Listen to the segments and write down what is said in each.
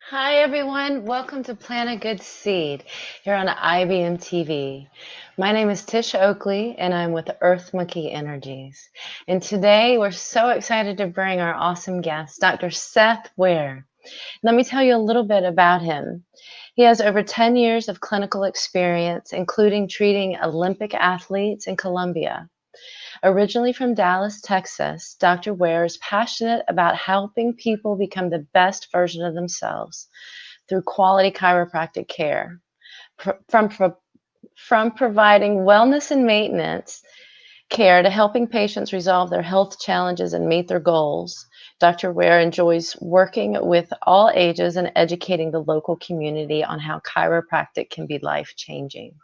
Hi, everyone. Welcome to Plant a Good Seed here on IBM TV. My name is Tish Oakley, and I'm with Earth Monkey Energies. And today we're so excited to bring our awesome guest, Dr. Seth Ware. Let me tell you a little bit about him. He has over 10 years of clinical experience, including treating Olympic athletes in Colombia. Originally from Dallas, Texas, Dr. Ware is passionate about helping people become the best version of themselves through quality chiropractic care. From providing wellness and maintenance care to helping patients resolve their health challenges and meet their goals, Dr. Ware enjoys working with all ages and educating the local community on how chiropractic can be life changing.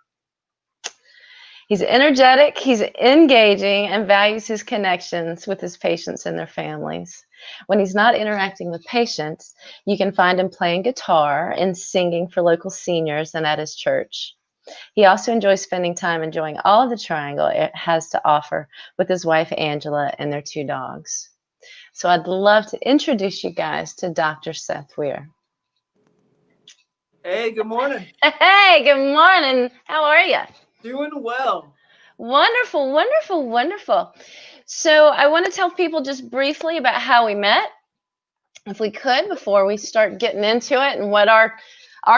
He's energetic, he's engaging, and values his connections with his patients and their families. When he's not interacting with patients, you can find him playing guitar and singing for local seniors and at his church. He also enjoys spending time enjoying all of the Triangle it has to offer with his wife Angela and their two dogs. So I'd love to introduce you guys to Dr. Seth Weir. Hey, good morning. Hey, good morning. How are you? Doing well. Wonderful, wonderful, wonderful. So I want to tell people just briefly about how we met, if we could, before we start getting into it and what our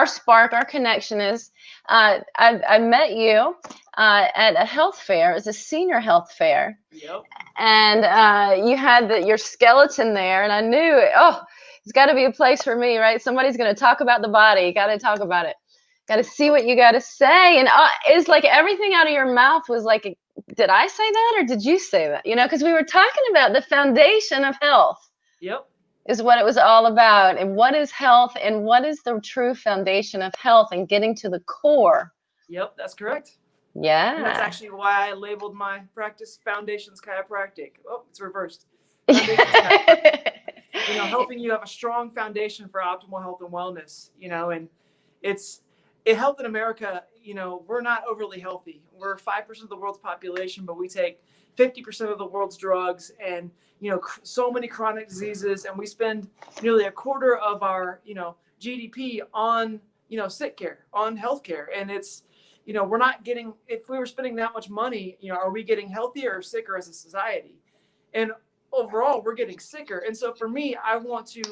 spark, our connection is. I met you at a health fair. It was a senior health fair, Yep. and you had your skeleton there, and I knew, it's got to be a place for me, right? Somebody's going to talk about the body. Got to talk about it. Got to see what you got to say. And it's like everything out of your mouth was like, did I say that or did you say that? Because we were talking about the foundation of health Yep. is what it was all about. And what is health and what is the true foundation of health and getting to the core. Yep, that's correct. And that's Yeah. actually why I labeled my practice Foundations Chiropractic. Oh, it's reversed. Foundations Chiropractic. Helping you have a strong foundation for optimal health and wellness, and it's health in America, we're not overly healthy. We're 5% of the world's population, but we take 50% of the world's drugs and, so many chronic diseases. And we spend nearly a quarter of our, GDP on, sick care, on healthcare. And it's, we're not getting, if we were spending that much money, are we getting healthier or sicker as a society? And overall, we're getting sicker. And so for me, I want to,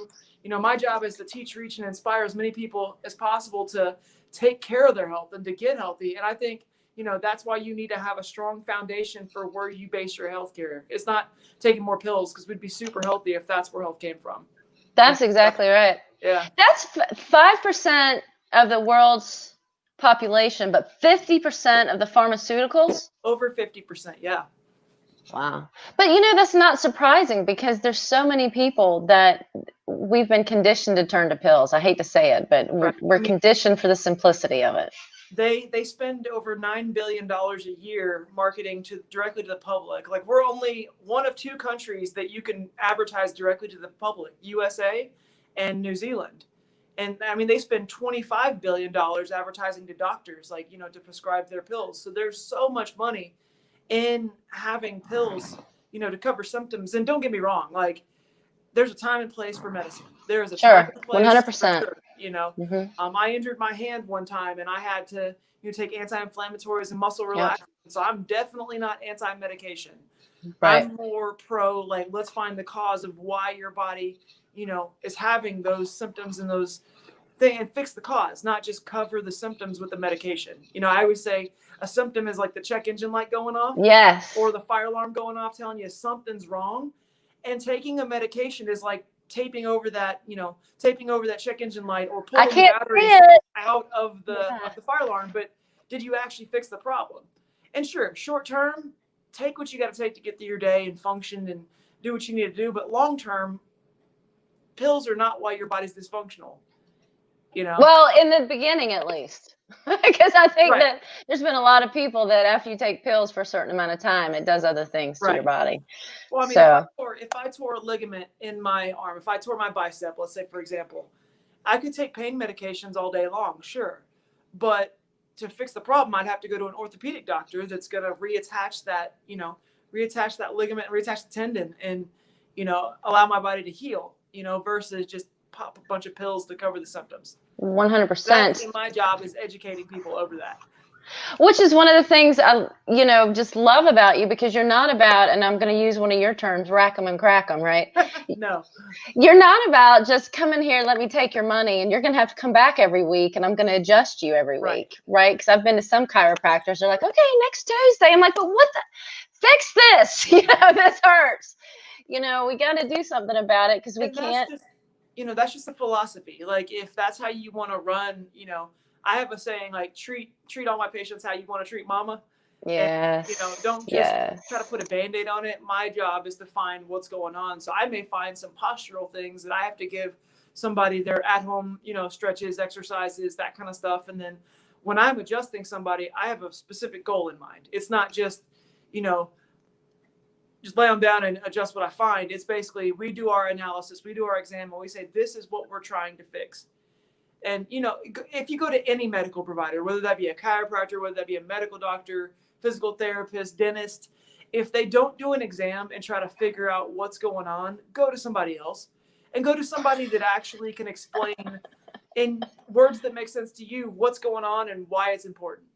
my job is to teach, reach, and inspire as many people as possible to take care of their health and to get healthy. And I think, that's why you need to have a strong foundation for where you base your health care. It's not taking more pills, because we'd be super healthy if that's where health came from. That's exactly right. Yeah. That's 5% of the world's population, but 50% of the pharmaceuticals. Over 50%. Yeah. Wow. But that's not surprising because there's so many people that we've been conditioned to turn to pills. I hate to say it, but we're, Right. we're conditioned for the simplicity of it. They spend over $9 billion a year marketing directly to the public. Like, we're only one of two countries that you can advertise directly to the public, USA and New Zealand. And I mean, they spend $25 billion advertising to doctors, like, to prescribe their pills. So there's so much money in having pills, to cover symptoms. And don't get me wrong, like, there's a time and place for medicine. There is a time Sure, and place for 100%. surgery. Hmm. I injured my hand one time, and I had to take anti-inflammatories and muscle Yep. relaxants. So I'm definitely not anti-medication. Right. I'm more pro, like, let's find the cause of why your body, is having those symptoms and those things, and fix the cause, not just cover the symptoms with the medication. I always say a symptom is like the check engine light going off Yes. or the fire alarm going off telling you something's wrong. And taking a medication is like taping over that check engine light or I pulling the can't see batteries it. out of the Yeah. fire alarm. But did you actually fix the problem? And sure, short term, take what you got to take to get through your day and function and do what you need to do. But long term, pills are not why your body's dysfunctional. Well, in the beginning, at least. Because I think Right. that there's been a lot of people that after you take pills for a certain amount of time, it does other things to your Right. body. Well, I mean, So, if I tore a ligament in my arm, if I tore my bicep, let's say, for example, I could take pain medications all day long, sure. But to fix the problem, I'd have to go to an orthopedic doctor that's going to reattach that ligament, reattach the tendon, and, allow my body to heal, versus just pop a bunch of pills to cover the symptoms. 100%. That's my job, is educating people over that. Which is one of the things I, just love about you, because you're not about, and I'm going to use one of your terms, rack 'em and crack 'em, right? No. You're not about just come in here, let me take your money, and you're going to have to come back every week, and I'm going to adjust you every week, right? Because I've been to some chiropractors, they're like, okay, next Tuesday. I'm like, but what the, fix this, this hurts. We got to do something about it, because we can't. That's just the philosophy. Like, if that's how you want to run, I have a saying, like, treat all my patients how you want to treat mama. Yes. And, don't just try to put a Band-Aid on it. My job is to find what's going on. So I may find some postural things that I have to give somebody their at-home, stretches, exercises, that kind of stuff. And then when I'm adjusting somebody, I have a specific goal in mind. It's not just, just lay them down and adjust what I find. It's basically, we do our analysis, we do our exam, and we say, this is what we're trying to fix. And, if you go to any medical provider, whether that be a chiropractor, whether that be a medical doctor, physical therapist, dentist, if they don't do an exam and try to figure out what's going on, go to somebody else, and go to somebody that actually can explain in words that make sense to you what's going on and why it's important.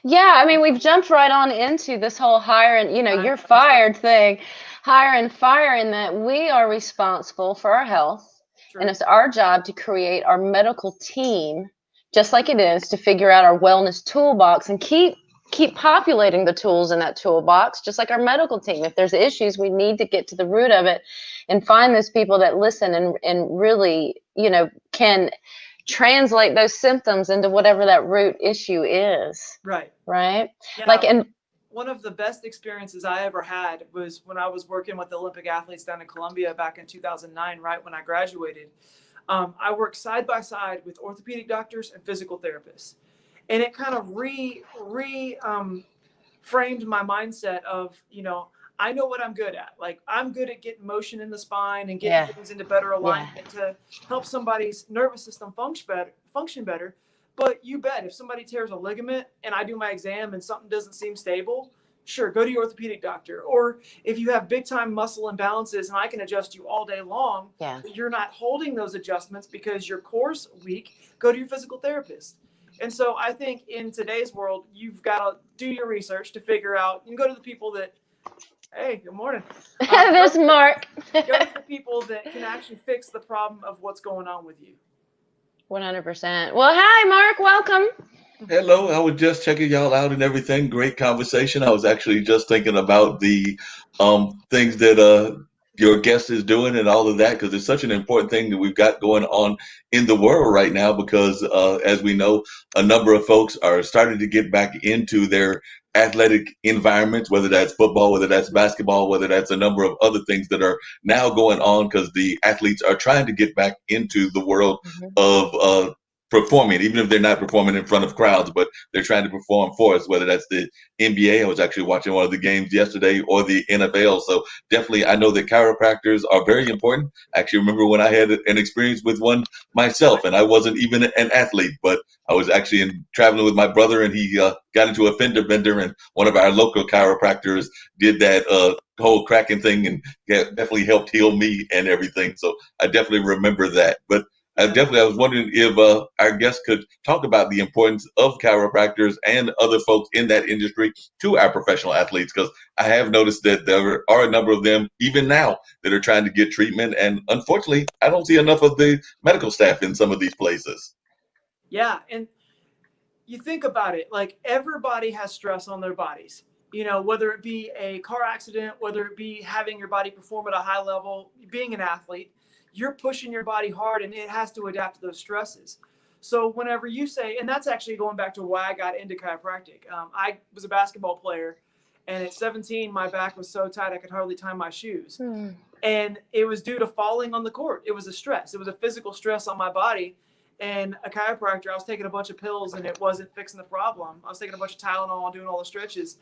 Yeah, I mean, we've jumped right on into this whole hire and, you're fired thing, hire and fire, in that we are responsible for our health. True. And it's our job to create our medical team, just like it is to figure out our wellness toolbox and keep populating the tools in that toolbox, just like our medical team. If there's issues, we need to get to the root of it and find those people that listen and really, can translate those symptoms into whatever that root issue is. Right. Yeah, and one of the best experiences I ever had was when I was working with the Olympic athletes down in Colombia back in 2009, right when I graduated. I worked side by side with orthopedic doctors and physical therapists. And it kind of framed my mindset of, I know what I'm good at. Like, I'm good at getting motion in the spine and getting things into better alignment to help somebody's nervous system function better. But you bet, if somebody tears a ligament and I do my exam and something doesn't seem stable, sure, go to your orthopedic doctor. Or if you have big time muscle imbalances and I can adjust you all day long, but you're not holding those adjustments because your core's weak, go to your physical therapist. And so I think in today's world, you've got to do your research to figure out, you can go to the people that, hey, good morning. There's Mark. Go to the people that can actually fix the problem of what's going on with you. 100%. Well, hi, Mark. Welcome. Hello. I was just checking y'all out and everything. Great conversation. I was actually just thinking about the things that your guest is doing and all of that, because it's such an important thing that we've got going on in the world right now, because as we know, a number of folks are starting to get back into their athletic environments, whether that's football, whether that's basketball, whether that's a number of other things that are now going on, because the athletes are trying to get back into the world of performing, even if they're not performing in front of crowds, but they're trying to perform for us, whether that's the NBA. I was actually watching one of the games yesterday, or the NFL. So definitely, I know that chiropractors are very important. I actually remember when I had an experience with one myself, and I wasn't even an athlete, but I was actually traveling with my brother, and he got into a fender bender, and one of our local chiropractors did that whole cracking thing, and definitely helped heal me and everything. So I definitely remember that. But I was wondering if our guest could talk about the importance of chiropractors and other folks in that industry to our professional athletes, because I have noticed that there are a number of them, even now, that are trying to get treatment. And unfortunately, I don't see enough of the medical staff in some of these places. Yeah. And you think about it, like, everybody has stress on their bodies, whether it be a car accident, whether it be having your body perform at a high level, being an athlete. You're pushing your body hard, and it has to adapt to those stresses. So whenever you say, and that's actually going back to why I got into chiropractic. I was a basketball player, and at 17, my back was so tight I could hardly tie my shoes. And it was due to falling on the court. It was a stress. It was a physical stress on my body. And a chiropractor, I was taking a bunch of pills, and it wasn't fixing the problem. I was taking a bunch of Tylenol and doing all the stretches.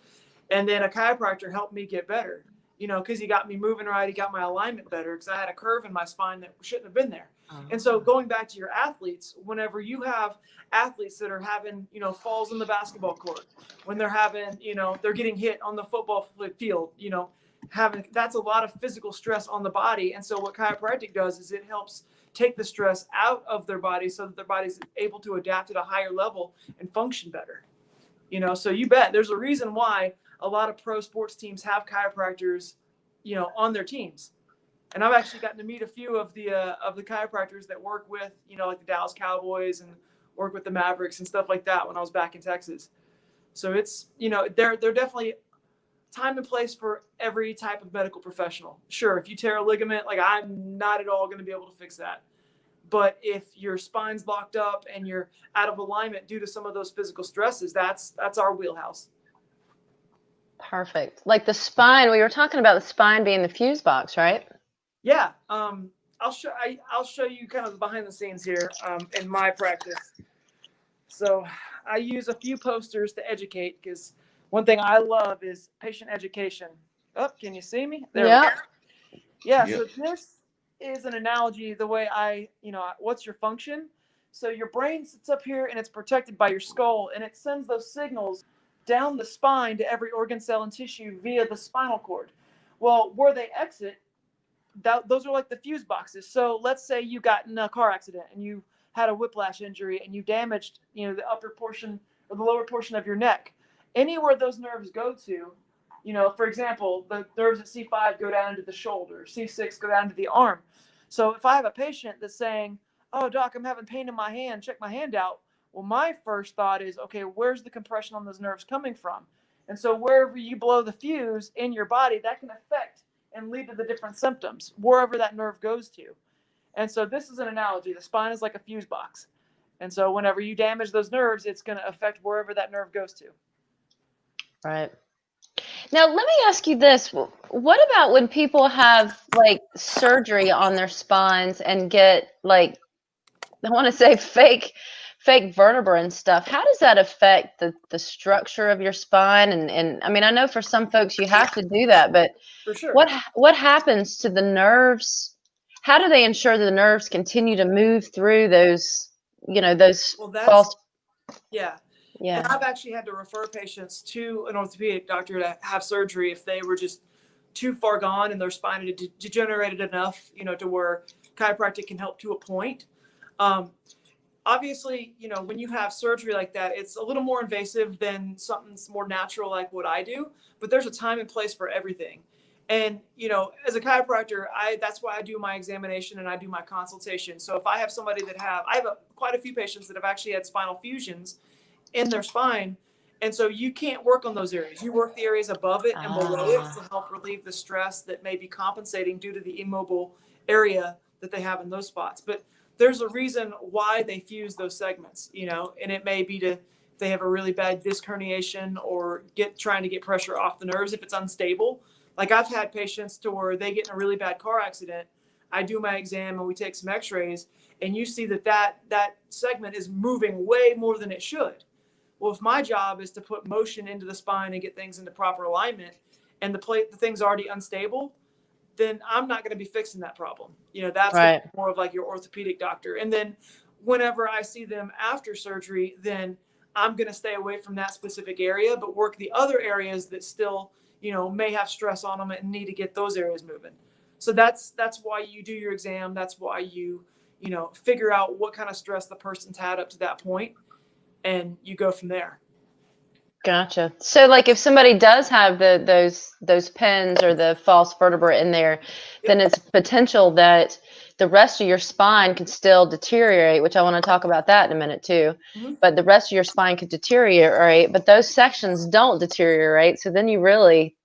And then a chiropractor helped me get better. Because he got me moving right. He got my alignment better, because I had a curve in my spine that shouldn't have been there. And so going back to your athletes, whenever you have athletes that are having, falls in the basketball court, when they're having, they're getting hit on the football field, that's a lot of physical stress on the body. And so what chiropractic does is it helps take the stress out of their body so that their body's able to adapt at a higher level and function better. So you bet there's a reason why a lot of pro sports teams have chiropractors, on their teams. And I've actually gotten to meet a few of the chiropractors that work with, like the Dallas Cowboys and work with the Mavericks and stuff like that when I was back in Texas. So it's, they're definitely time and place for every type of medical professional. Sure, if you tear a ligament, like I'm not at all going to be able to fix that. But if your spine's locked up and you're out of alignment due to some of those physical stresses, that's our wheelhouse. Perfect. Like the spine, we were talking about the spine being the fuse box, right? Yeah. I'll show you kind of behind the scenes here in my practice. So I use a few posters to educate, because one thing I love is patient education. Oh, can you see me? There Yeah. we go. Yeah. Yep. So this is an analogy, the way what's your function? So your brain sits up here and it's protected by your skull, and it sends those signals down the spine to every organ, cell, and tissue via the spinal cord. Well, where they exit, those are like the fuse boxes. So let's say you got in a car accident and you had a whiplash injury and you damaged, the upper portion or the lower portion of your neck. Anywhere those nerves go to, for example, the nerves at C5 go down into the shoulder, C6 go down to the arm. So if I have a patient that's saying, "Oh, doc, I'm having pain in my hand, check my hand out." Well, my first thought is, okay, where's the compression on those nerves coming from? And so wherever you blow the fuse in your body, that can affect and lead to the different symptoms, wherever that nerve goes to. And so this is an analogy. The spine is like a fuse box. And so whenever you damage those nerves, it's going to affect wherever that nerve goes to. Right. Now, let me ask you this. What about when people have like surgery on their spines and get like, I want to say fake vertebra and stuff? How does that affect the structure of your spine? And I mean, I know for some folks you have to do that, but For sure. what happens to the nerves? How do they ensure the nerves continue to move through those, those Well, that's, false? yeah. Yeah. And I've actually had to refer patients to an orthopedic doctor to have surgery if they were just too far gone and their spine had degenerated enough, to where chiropractic can help to a point. Obviously, when you have surgery like that, it's a little more invasive than something more natural like what I do, but there's a time and place for everything. And, as a chiropractor, that's why I do my examination and I do my consultation. So if I have somebody I have quite a few patients that have actually had spinal fusions in their spine. And so you can't work on those areas. You work the areas above it and below it to help relieve the stress that may be compensating due to the immobile area that they have in those spots. But there's a reason why they fuse those segments, and it may be if they have a really bad disc herniation or trying to get pressure off the nerves if it's unstable. Like I've had patients to where they get in a really bad car accident. I do my exam and we take some x-rays, and you see that segment is moving way more than it should. Well, if my job is to put motion into the spine and get things into proper alignment, and the thing's already unstable, then I'm not going to be fixing that problem. That's Right. more of like your orthopedic doctor. And then whenever I see them after surgery, then I'm going to stay away from that specific area, but work the other areas that still, may have stress on them and need to get those areas moving. So that's why you do your exam. That's why you figure out what kind of stress the person's had up to that point, and you go from there. Gotcha. So like if somebody does have those pins or the false vertebra in there, then it's potential that the rest of your spine can still deteriorate, which I want to talk about that in a minute too. Mm-hmm. But the rest of your spine could deteriorate, but those sections don't deteriorate. So then you really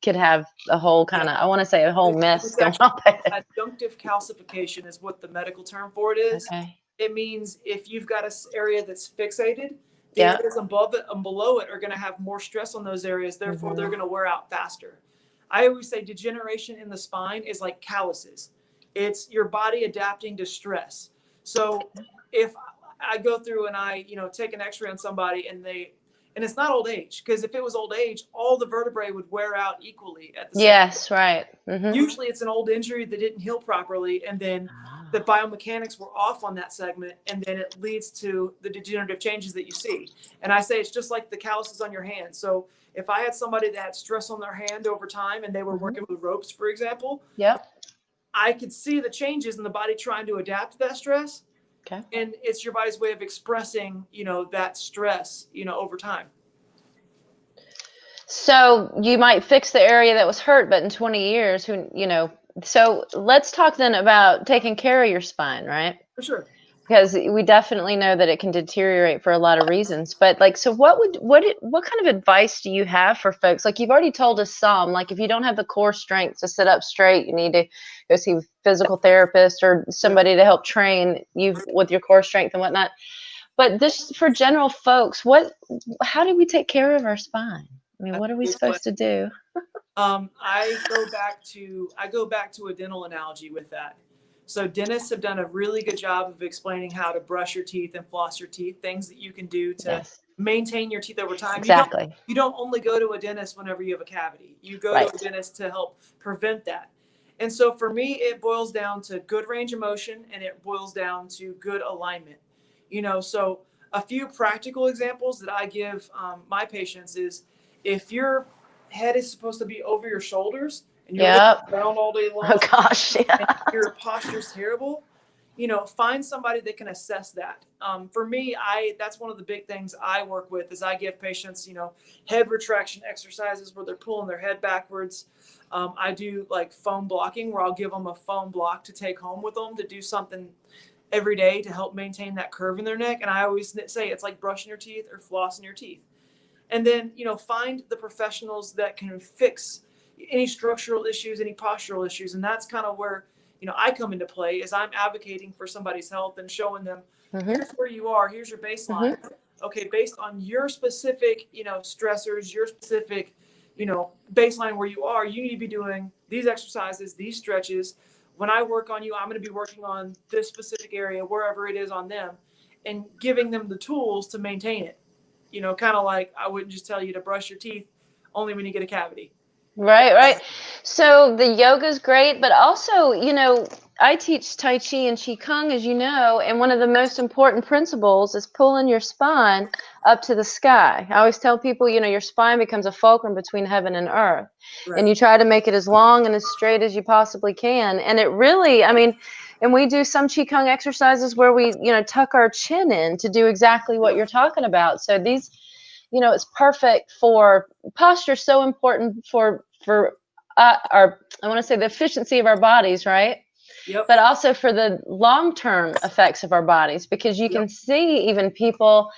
could have a whole kind of, I want to say a whole mess going on there. Adjunctive calcification is what the medical term for it is. Okay. It means if you've got an area that's fixated, the areas above it and below it are going to have more stress on those areas. Therefore, they're going to wear out faster. I always say degeneration in the spine is like calluses. It's your body adapting to stress. So if I go through and I, take an x-ray on somebody and it's not old age, because if it was old age, all the vertebrae would wear out equally at the same time. Yes, right. Mm-hmm. Usually it's an old injury that didn't heal properly, and then the biomechanics were off on that segment, and then it leads to the degenerative changes that you see. And I say it's just like the calluses on your hand. So if I had somebody that had stress on their hand over time and they were working with ropes, for example, Yep. I could see the changes in the body trying to adapt to that stress. Okay. And it's your body's way of expressing, that stress, over time. So you might fix the area that was hurt, but in 20 years, so let's talk then about taking care of your spine, right? For sure. Because we definitely know that it can deteriorate for a lot of reasons. But so what kind of advice do you have for folks? Like, you've already told us some, like if you don't have the core strength to sit up straight, you need to go see a physical therapist or somebody to help train you with your core strength and whatnot. But this, for general folks, how do we take care of our spine? I mean, what are we supposed to do? I go back to a dental analogy with that. So dentists have done a really good job of explaining how to brush your teeth and floss your teeth, things that you can do to maintain your teeth over time. Exactly. You don't only go to a dentist whenever you have a cavity. You go to a dentist to help prevent that. And so for me, it boils down to good range of motion, and it boils down to good alignment. So a few practical examples that I give my patients is, if your head is supposed to be over your shoulders and you're looking around all day long, oh gosh, and your posture's terrible, find somebody that can assess that. For me, that's one of the big things I work with is I give patients, head retraction exercises where they're pulling their head backwards. I do like foam blocking, where I'll give them a foam block to take home with them to do something every day to help maintain that curve in their neck. And I always say it's like brushing your teeth or flossing your teeth. And then, find the professionals that can fix any structural issues, any postural issues. And that's kind of where, I come into play, is I'm advocating for somebody's health and showing them, here's where you are, here's your baseline. Okay, based on your specific, stressors, your specific, baseline where you are, you need to be doing these exercises, these stretches. When I work on you, I'm going to be working on this specific area, wherever it is on them, and giving them the tools to maintain it. Kind of like I wouldn't just tell you to brush your teeth only when you get a cavity. Right. So the yoga's great, but also, I teach Tai Chi and Qi Kung, as you know, and one of the most important principles is pulling your spine up to the sky. I always tell people, your spine becomes a fulcrum between heaven and earth. Right. And you try to make it as long and as straight as you possibly can. And it really, and we do some Qi Kung exercises where we, tuck our chin in to do exactly what you're talking about. So these, it's perfect for posture. So important for I want to say the efficiency of our bodies, right? Yep. But also for the long-term effects of our bodies, because you can see even people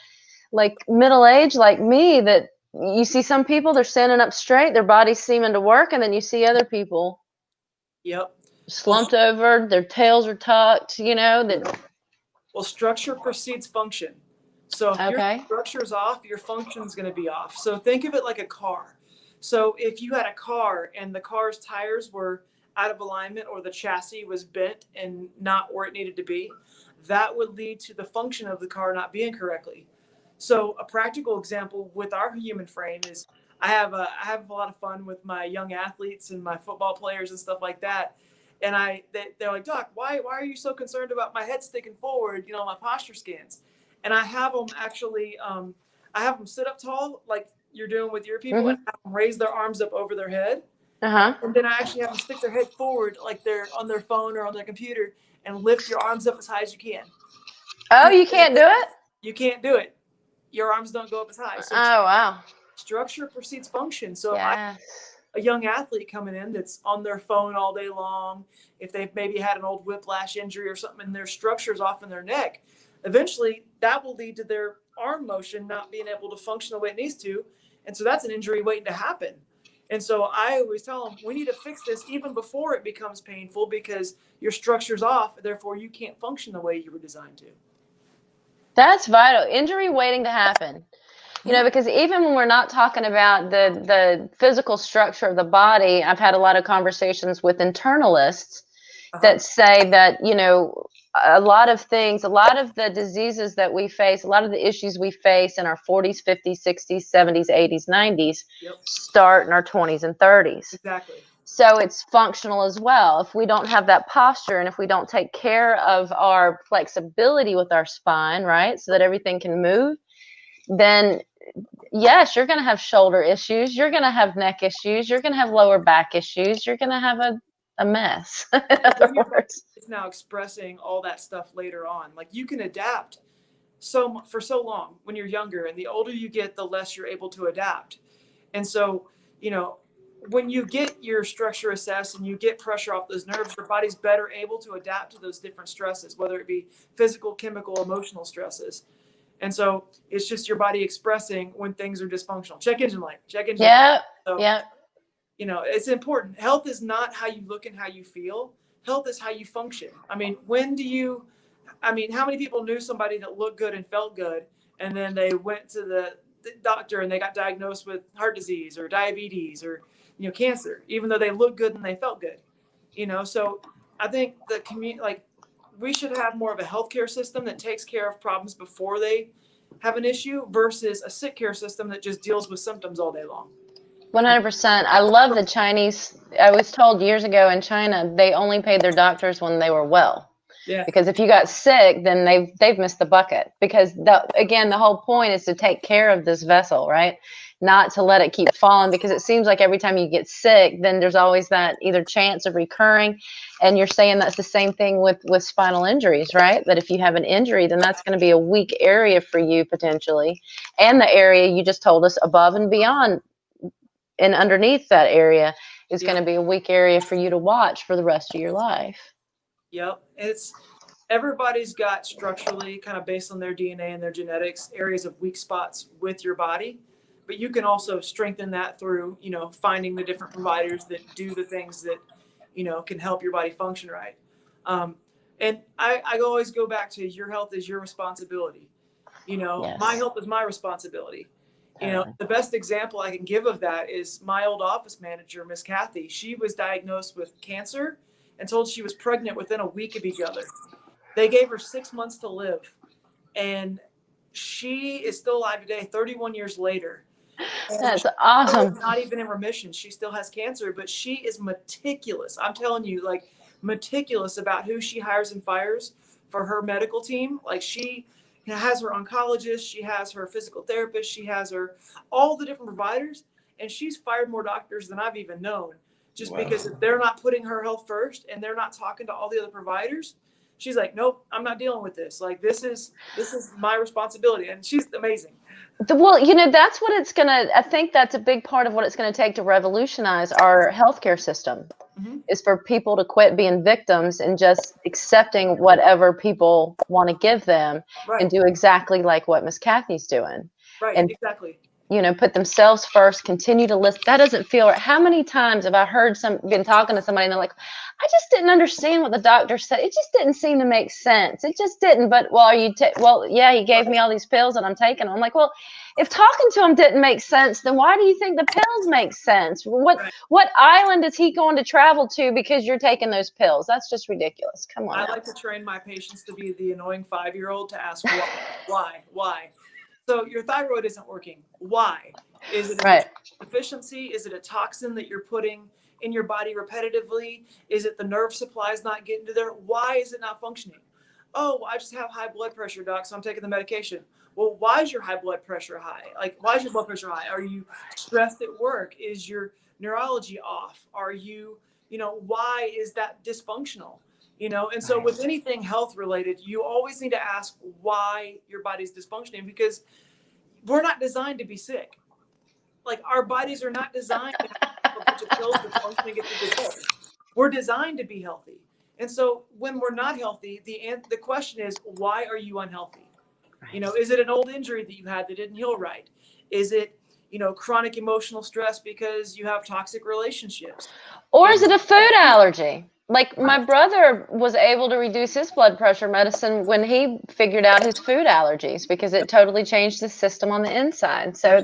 like middle age, like me, that you see some people, they're standing up straight, their body's seeming to work, and then you see other people slumped over, their tails are tucked, that. Well, structure precedes function. So if your structure's off, your function's going to be off. So think of it like a car. So if you had a car and the car's tires were out of alignment, or the chassis was bent and not where it needed to be, that would lead to the function of the car not being correctly. So a practical example with our human frame is I have a lot of fun with my young athletes and my football players and stuff like that. And they're like, Doc, why are you so concerned about my head sticking forward, my posture scans? And I have them actually, I have them sit up tall like you're doing with your people, and have them raise their arms up over their head. And then I actually have them stick their head forward like they're on their phone or on their computer, and lift your arms up as high as you can. Oh, you can't do it? You can't do it. Your arms don't go up as high. So wow. Structure precedes function. So if I have a young athlete coming in that's on their phone all day long, if they've maybe had an old whiplash injury or something, and their structure's off in their neck, eventually that will lead to their arm motion not being able to function the way it needs to. And so that's an injury waiting to happen. And so I always tell them, we need to fix this even before it becomes painful, because your structure's off, therefore you can't function the way you were designed to. That's vital. Injury waiting to happen. Because even when we're not talking about the physical structure of the body, I've had a lot of conversations with internalists that say that, a lot of things, a lot of the diseases that we face, a lot of the issues we face in our 40s, 50s, 60s, 70s, 80s, 90s start in our 20s and 30s. Exactly. So it's functional as well. If we don't have that posture, and if we don't take care of our flexibility with our spine, right, so that everything can move, then yes, you're going to have shoulder issues. You're going to have neck issues. You're going to have lower back issues. You're going to have a mess. In other When your body words. is now expressing all that stuff later on, like you can adapt for so long when you're younger, and the older you get, the less you're able to adapt. And so, you know, when you get your structure assessed and you get pressure off those nerves, your body's better able to adapt to those different stresses, whether it be physical, chemical, emotional stresses. And so it's just your body expressing when things are dysfunctional. Check engine light, check engine light. Yep. So, Yep. you know, it's important. Health is not how you look and how you feel. Health is how you function. I mean, how many people knew somebody that looked good and felt good, and then they went to the doctor and they got diagnosed with heart disease or diabetes or, you know, cancer, even though they looked good and they felt good, you know? So I think the community, like, we should have more of a healthcare system that takes care of problems before they have an issue versus a sick care system that just deals with symptoms all day long. 100%. I love the Chinese. I was told years ago in China, they only paid their doctors when they were well. Yeah. Because if you got sick, then they've missed the bucket. Because again, the whole point is to take care of this vessel, right? Not to let it keep falling, because it seems like every time you get sick, then there's always that either chance of recurring. And you're saying that's the same thing with spinal injuries, right? That if you have an injury, then that's going to be a weak area for you potentially. And the area you just told us above and beyond and underneath that area is going to be a weak area for you to watch for the rest of your life. Yep. Everybody's got structurally, kind of based on their DNA and their genetics, areas of weak spots with your body, but you can also strengthen that through, you know, finding the different providers that do the things that, you know, can help your body function right. And I always go back to your health is your responsibility. You know, Yes. My health is my responsibility. You know, the best example I can give of that is my old office manager, Miss Kathy. She was diagnosed with cancer and told she was pregnant within a week of each other. They gave her 6 months to live, and she is still alive today, 31 years later. That's awesome. Not even in remission. She still has cancer, but she is meticulous. I'm telling you, like, meticulous about who she hires and fires for her medical team. Like, she has her oncologist, she has her physical therapist, she has all the different providers, and she's fired more doctors than I've even known. Just because if they're not putting her health first and they're not talking to all the other providers, she's like, nope, I'm not dealing with this. Like, this is my responsibility. And she's amazing. Well, you know, that's what I think that's a big part of what it's going to take to revolutionize our healthcare system. Mm-hmm. Is for people to quit being victims and just accepting whatever people want to give them, right, and do exactly like what Miss Kathy's doing. Right, and, exactly. You know, put themselves first, continue to listen. That doesn't feel right. How many times have I been talking to somebody and they're like, I just didn't understand what the doctor said. It just didn't seem to make sense. It just didn't. But, yeah, he gave me all these pills and I'm taking them. I'm like, well, if talking to him didn't make sense, then why do you think the pills make sense? What island is he going to travel to because you're taking those pills? That's just ridiculous. Come on. I like to train my patients to be the annoying 5-year-old to ask why. So your thyroid isn't working. Why? Is it a deficiency? Is it a toxin that you're putting in your body repetitively? Is it the nerve supplies not getting to there? Why is it not functioning? Oh, well, I just have high blood pressure, doc, so I'm taking the medication. Well, why is your high blood pressure high? Like, why is your blood pressure high? Are you stressed at work? Is your neurology off? Are you, why is that dysfunctional? And so with anything health related, you always need to ask why your body's dysfunctioning, because we're not designed to be sick. Like, our bodies are not designed to have a bunch of pills to function and get to the goal. We're designed to be healthy. And so when we're not healthy, the question is, why are you unhealthy? Is it an old injury that you had that didn't heal right? Is it, chronic emotional stress because you have toxic relationships? Or is it a food allergy? Like, my brother was able to reduce his blood pressure medicine when he figured out his food allergies, because it totally changed his system on the inside. So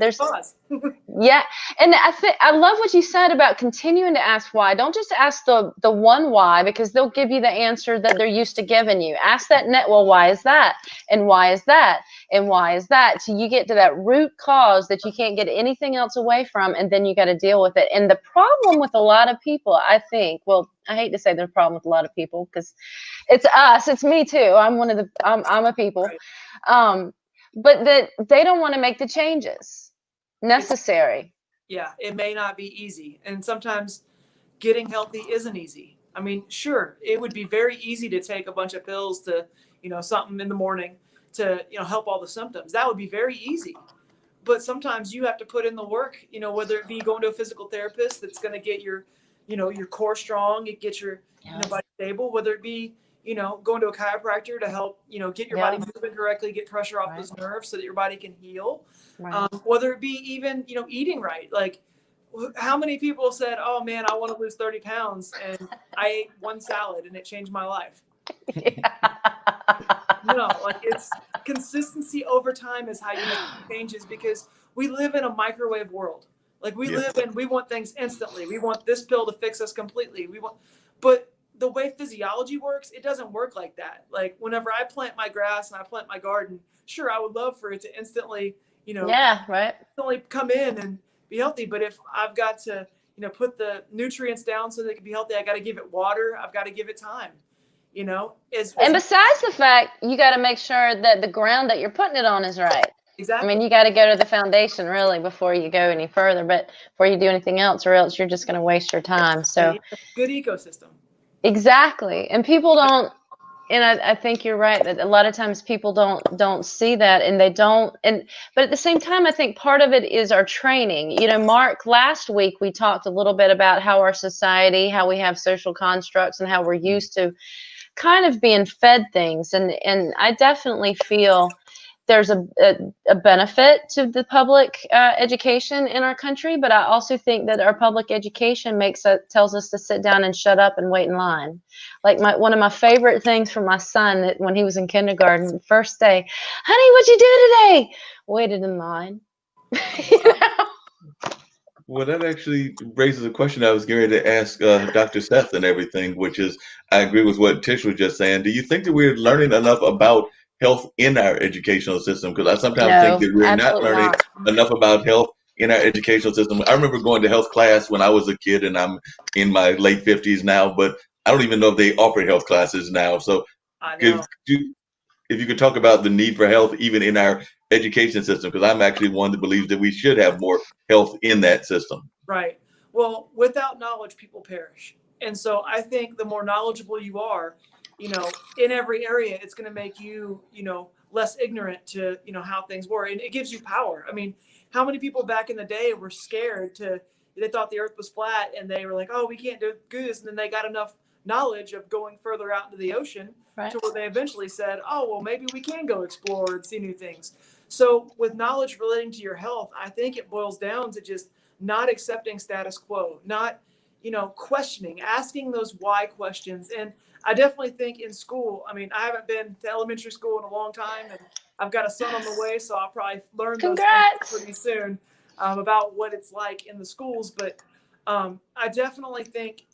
yeah. And I love what you said about continuing to ask why. Don't just ask the one why, because they'll give you the answer that they're used to giving you. Ask that why is that? And why is that? And why is that? So you get to that root cause that you can't get anything else away from, and then you got to deal with it. And the problem with a lot of people, I think, I hate to say there's a problem with a lot of people, because it's us, it's me too. I'm a people. But that they don't want to make the changes necessary. Yeah, it may not be easy. And sometimes getting healthy isn't easy. I mean, sure, it would be very easy to take a bunch of pills to, something in the morning to, help all the symptoms. That would be very easy. But sometimes you have to put in the work, whether it be going to a physical therapist that's going to get your, your core strong, it gets your, body stable, whether it be, going to a chiropractor to help, get your body moving correctly, get pressure off those nerves so that your body can heal. Whether it be even, eating right. Like, how many people said, oh man, I want to lose 30 pounds and I ate one salad and it changed my life? No, like, it's consistency over time is how you make changes, because we live in a microwave world. Like, we want things instantly. We want this pill to fix us completely. But the way physiology works, it doesn't work like that. Like, whenever I plant my grass and I plant my garden, sure, I would love for it to instantly, instantly come in and be healthy. But if I've got to, put the nutrients down so that it can be healthy, I got to give it water. I've got to give it time. And besides the fact, you got to make sure that the ground that you're putting it on is right. Exactly. I mean, you got to go to the foundation really before you go any further, but before you do anything else, or else you're just going to waste your time. So good ecosystem. Exactly. And people don't, and I think you're right that a lot of times people don't see that, and they don't, but at the same time, I think part of it is our training. Mark, last week we talked a little bit about how our society, how we have social constructs, and how we're used to kind of being fed things. And I definitely feel there's a benefit to the public education in our country, but I also think that our public education tells us to sit down and shut up and wait in line. Like, one of my favorite things for my son, that when he was in kindergarten, first day, honey, what'd you do today? Waited in line. Well, that actually raises a question I was going to ask Dr. Seth and everything, which is, I agree with what Tish was just saying. Do you think that we're learning enough about health in our educational system? Because I sometimes think that we're not learning enough about health in our educational system. I remember going to health class when I was a kid, and I'm in my late 50s now, but I don't even know if they offer health classes now. So if you could talk about the need for health even in our education system, because I'm actually one that believes that we should have more health in that system. Right. Well, without knowledge, people perish. And so I think the more knowledgeable you are, in every area, it's going to make you, less ignorant to, how things work. And it gives you power. I mean, how many people back in the day were scared they thought the earth was flat and they were like, oh, we can't do this. And then they got enough knowledge of going further out into the ocean to where they eventually said, oh, well, maybe we can go explore and see new things. So with knowledge relating to your health, I think it boils down to just not accepting status quo, not, questioning, asking those why questions. And I definitely think in school, I mean, I haven't been to elementary school in a long time, and I've got a son on the way, so I'll probably learn those things pretty soon about what it's like in the schools. But I definitely think,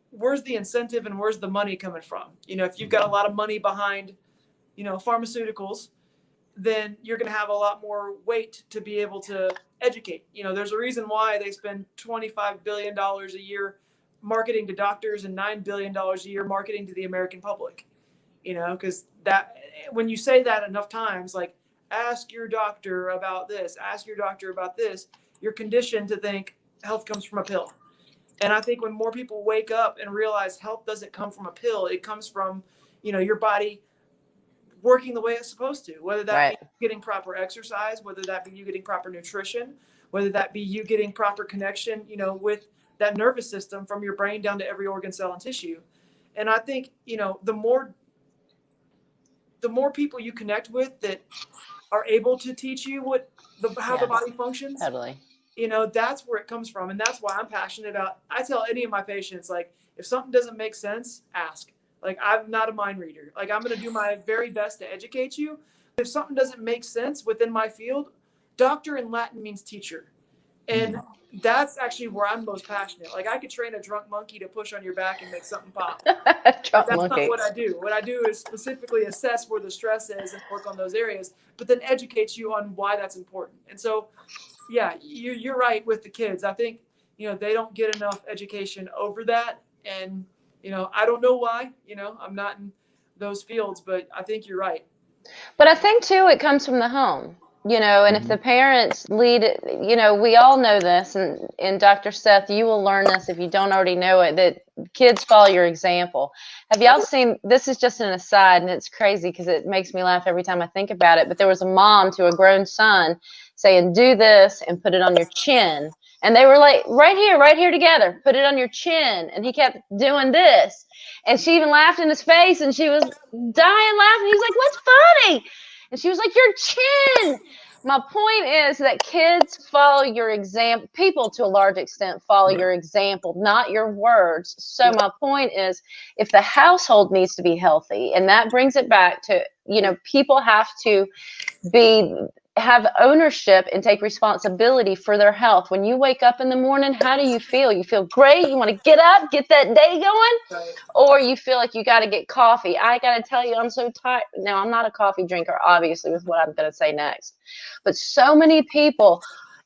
where's the incentive and where's the money coming from? If you've got a lot of money behind, pharmaceuticals, then you're going to have a lot more weight to be able to educate. There's a reason why they spend $25 billion a year marketing to doctors and $9 billion a year marketing to the American public, because that, when you say that enough times, like, ask your doctor about this, ask your doctor about this, you're conditioned to think health comes from a pill. And I think when more people wake up and realize health doesn't come from a pill, it comes from, your body working the way it's supposed to, whether that be getting proper exercise, whether that be you getting proper nutrition, whether that be you getting proper connection, with that nervous system from your brain down to every organ, cell, and tissue. And I think, the more people you connect with that are able to teach you how the body functions, totally. That's where it comes from. And that's why I'm passionate about, I tell any of my patients, like, if something doesn't make sense, ask. Like, I'm not a mind reader. Like, I'm going to do my very best to educate you. If something doesn't make sense within my field, doctor in Latin means teacher. And that's actually where I'm most passionate. Like, I could train a drunk monkey to push on your back and make something pop. That's not what I do. What I do is specifically assess where the stress is and work on those areas, but then educate you on why that's important. And so, yeah, you're right with the kids. I think, they don't get enough education over that. And, I don't know why, I'm not in those fields, but I think you're right. But I think too, it comes from the home. And if the parents lead, we all know this, and Dr. Seth, you will learn this if you don't already know it, that kids follow your example. Have y'all seen, this is just an aside, and it's crazy because it makes me laugh every time I think about it, but there was a mom to a grown son saying, do this and put it on your chin. And they were like, right here together, put it on your chin. And he kept doing this. And she even laughed in his face, and she was dying laughing. He was like, what's funny? And she was like, your chin. My point is that kids follow your example. People, to a large extent, follow your example, not your words. So my point is, if the household needs to be healthy, and that brings it back to, people have to have ownership and take responsibility for their health. When you wake up in the morning, how do you feel? You feel great? You want to get up, get that day going? Right. Or you feel like you got to get coffee. I got to tell you, I'm so tired. Now, I'm not a coffee drinker, obviously, with what I'm going to say next. But so many people,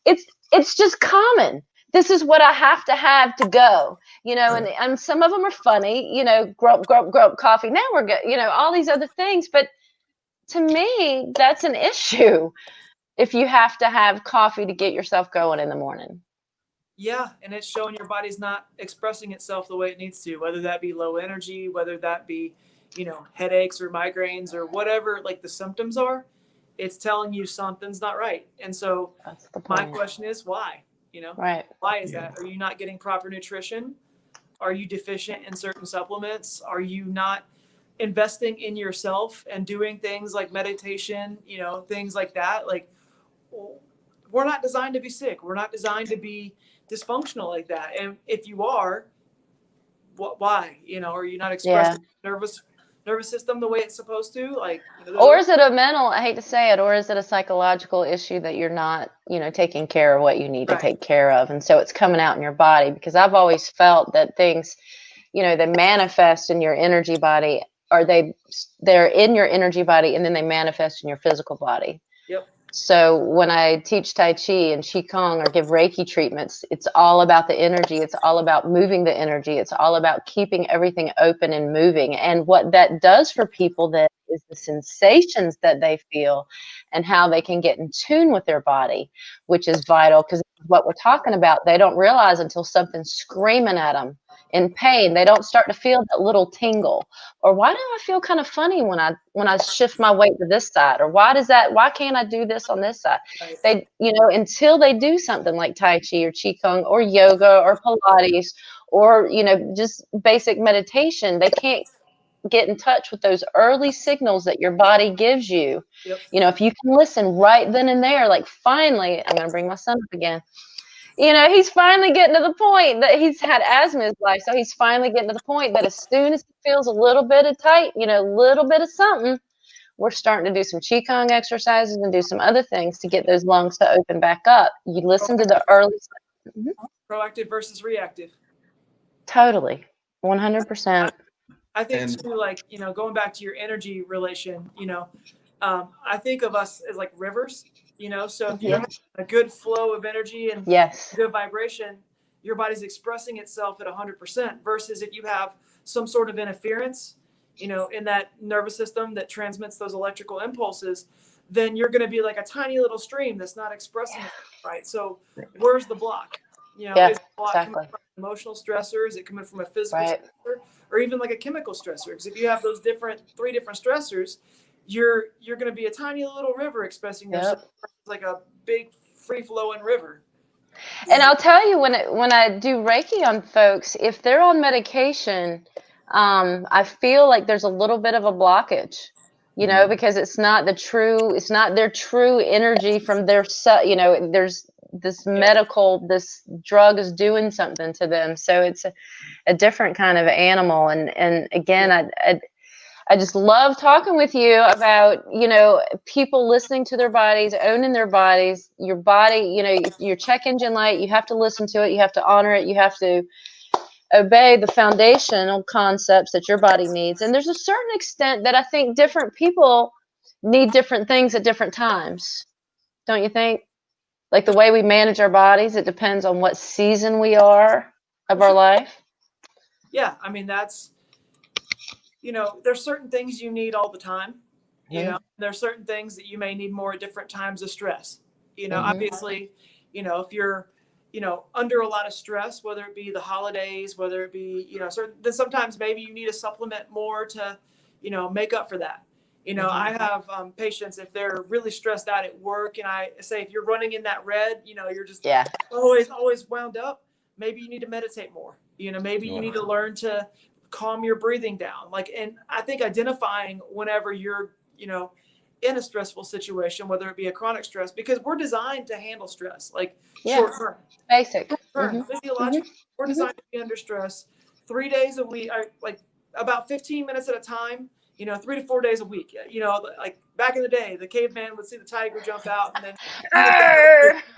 it's just common. This is what I have to go, and some of them are funny, grub coffee. Now we're good, all these other things. But to me, that's an issue if you have to have coffee to get yourself going in the morning. Yeah, and it's showing your body's not expressing itself the way it needs to, whether that be low energy, whether that be, headaches or migraines or whatever, like the symptoms are. It's telling you something's not right. And so That's the my point. question is why? Right. Why is that? Are you not getting proper nutrition? Are you deficient in certain supplements? Are you not investing in yourself and doing things like meditation, things like that? Like, we're not designed to be sick. We're not designed to be dysfunctional like that. And if you are, why? Are you not expressing nervous system the way it's supposed to? Like, or is it a mental, I hate to say it, or is it a psychological issue that you're not, taking care of what you need to take care of? And so it's coming out in your body, because I've always felt that things, they manifest in your energy body, or they're in your energy body, and then they manifest in your physical body. Yep. So when I teach Tai Chi and Qigong or give Reiki treatments, it's all about the energy. It's all about moving the energy. It's all about keeping everything open and moving. And what that does for people then is the sensations that they feel and how they can get in tune with their body, which is vital, because what we're talking about, they don't realize until something's screaming at them in pain. They don't start to feel that little tingle, or why do I feel kind of funny when I shift my weight to this side, or why can't I do this on this side? They, until they do something like Tai Chi or Qigong or yoga or Pilates or, just basic meditation, they can't get in touch with those early signals that your body gives you. Yep. If you can listen right then and there, like finally, I'm going to bring my son up again. He's finally getting to the point that he's had asthma in his life. So he's finally getting to the point that as soon as he feels a little bit of tight, a little bit of something, we're starting to do some Qigong exercises and do some other things to get those lungs to open back up. You listen to the early. Proactive versus reactive. Totally. 100%. I think too, like, going back to your energy relation, I think of us as like rivers, so if you have a good flow of energy and good vibration, your body's expressing itself at 100%, versus if you have some sort of interference, in that nervous system that transmits those electrical impulses, then you're going to be like a tiny little stream that's not expressing it right. So where's the block? Is the block coming from an emotional stressor? Is it coming from a physical stressor? Or even like a chemical stressor? Because if you have those three different stressors, you're going to be a tiny little river expressing yourself like a big free flowing river. And I'll tell you, when I do Reiki on folks, if they're on medication, I feel like there's a little bit of a blockage, because it's not their true energy from their there's this this drug is doing something to them. So it's a different kind of animal. And again, I just love talking with you about, people listening to their bodies, owning their bodies. Your body, your check engine light, you have to listen to it. You have to honor it. You have to obey the foundational concepts that your body needs. And there's a certain extent that I think different people need different things at different times. Don't you think? Like the way we manage our bodies, it depends on what season we are of our life. Yeah. I mean, that's, there's certain things you need all the time. You know, there are certain things that you may need more at different times of stress. You know, obviously, you know, if you're, you know, under a lot of stress, whether it be the holidays, whether it be, you know, certain, then sometimes maybe you need to supplement more to, you know, make up for that. You know, I have patients, if they're really stressed out at work, and I say, if you're running in that red, you know, you're just always wound up, maybe you need to meditate more. You know, maybe you need to learn to calm your breathing down. Like, and I think identifying whenever you're, you know, in a stressful situation, whether it be a chronic stress, because we're designed to handle stress, like short term, basic. physiologically, we're designed to be under stress 3 days a week, like about 15 minutes at a time, you know, 3 to 4 days a week. You know, like back in the day, the caveman would see the tiger jump out, and then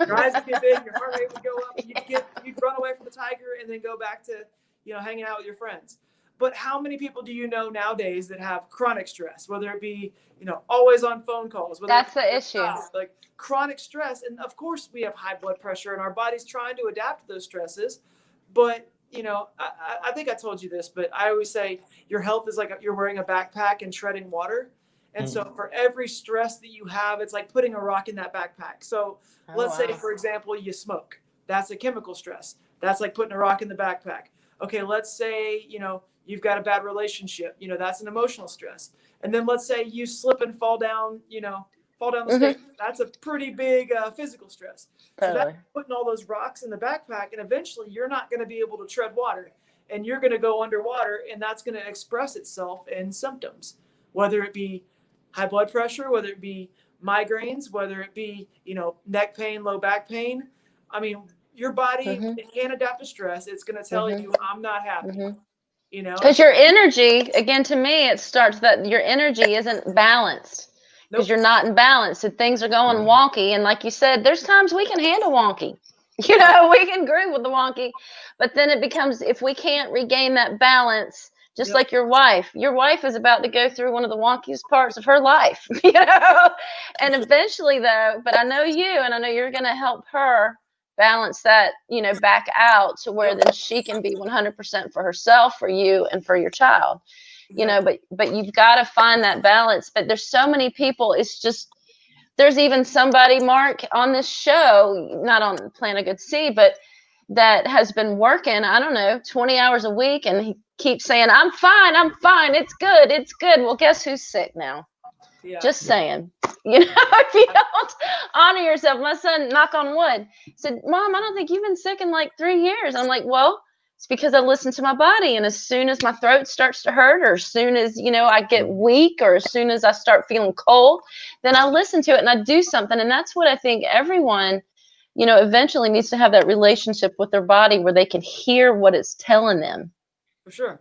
your eyes would get big, your heart rate would go up, and you'd run away from the tiger and then go back to, you know, hanging out with your friends. But how many people do you know nowadays that have chronic stress, whether it be, you know, always on phone calls? That's the issue. Like chronic stress. And of course we have high blood pressure and our body's trying to adapt to those stresses. But, you know, I think I told you this, but I always say your health is like you're wearing a backpack and treading water. And so for every stress that you have, it's like putting a rock in that backpack. So let's say, for example, you smoke. That's a chemical stress. That's like putting a rock in the backpack. Okay, let's say, you know, you've got a bad relationship, you know, that's an emotional stress. And then let's say you slip and fall down, you know, fall down the stairs. That's a pretty big physical stress. So that's putting all those rocks in the backpack, and eventually you're not going to be able to tread water, and you're going to go underwater, and that's going to express itself in symptoms, whether it be high blood pressure, whether it be migraines, whether it be, you know, neck pain, low back pain. I mean, your body, it can't adapt to stress. It's going to tell you, I'm not happy. You know, because your energy, again, to me, it starts that your energy isn't balanced because you're not in balance. So things are going wonky. And like you said, there's times we can handle wonky. You know, we can agree with the wonky, but then it becomes, if we can't regain that balance, just like your wife is about to go through one of the wonkiest parts of her life, you know, and eventually though, but I know you, and I know you're going to help her balance that, you know, back out to where then she can be 100% for herself, for you, and for your child, you know, but you've got to find that balance. But there's so many people, it's just, there's even somebody, Mark, on this show, not on Plant a Good Seed, but that has been working, I don't know, 20 hours a week, and he keeps saying, I'm fine, it's good. Well, guess who's sick now? Just saying. You know, if you don't honor yourself, my son, knock on wood, said, Mom, I don't think you've been sick in like 3 years. I'm like, well, it's because I listen to my body. And as soon as my throat starts to hurt, or as soon as, you know, I get weak, or as soon as I start feeling cold, then I listen to it and I do something. And that's what I think everyone, you know, eventually needs to have that relationship with their body where they can hear what it's telling them. For sure.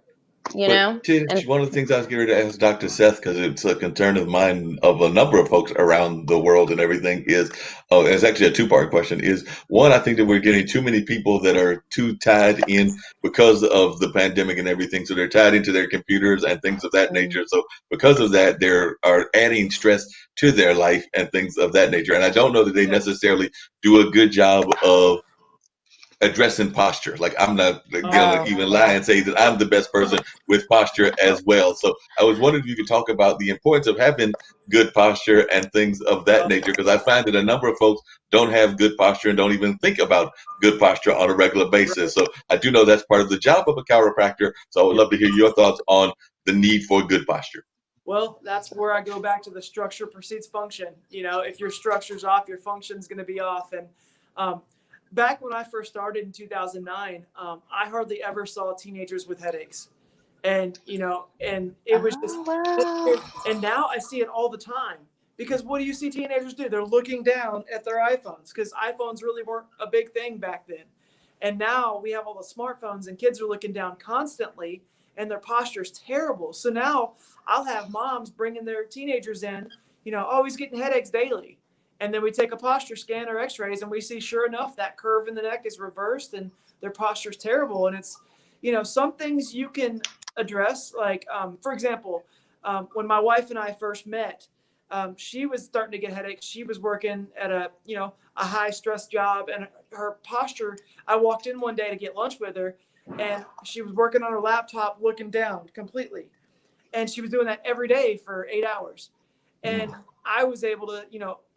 You know, Tish, one of the things I was getting to ask Dr. Seth, because it's a concern of mine of a number of folks around the world and everything, is it's actually a two-part question. Is one, I think that we're getting too many people that are too tied in because of the pandemic and everything. So they're tied into their computers and things of that nature. So because of that, they are adding stress to their life and things of that nature. And I don't know that they necessarily do a good job of addressing posture. Like, I'm not gonna even lie and say that I'm the best person with posture as well. So I was wondering if you could talk about the importance of having good posture and things of that nature, because I find that a number of folks don't have good posture and don't even think about good posture on a regular basis. So I do know that's part of the job of a chiropractor. So I would love to hear your thoughts on the need for good posture. Well, that's where I go back to the structure precedes function. You know, if your structure's off, your function's going to be off. And back when I first started in 2009, I hardly ever saw teenagers with headaches. And, you know, and it was and now I see it all the time, because what do you see teenagers do? They're looking down at their iPhones, because iPhones really weren't a big thing back then. And now we have all the smartphones, and kids are looking down constantly, and their posture is terrible. So now I'll have moms bringing their teenagers in, you know, oh, he's getting headaches daily. And then we take a posture scan or x-rays, and we see, sure enough, that curve in the neck is reversed and their posture is terrible. And it's, you know, some things you can address. Like, for example, when my wife and I first met, she was starting to get headaches. She was working at a high stress job, and her posture, I walked in one day to get lunch with her, and she was working on her laptop looking down completely. And she was doing that every day for 8 hours. And I was able to,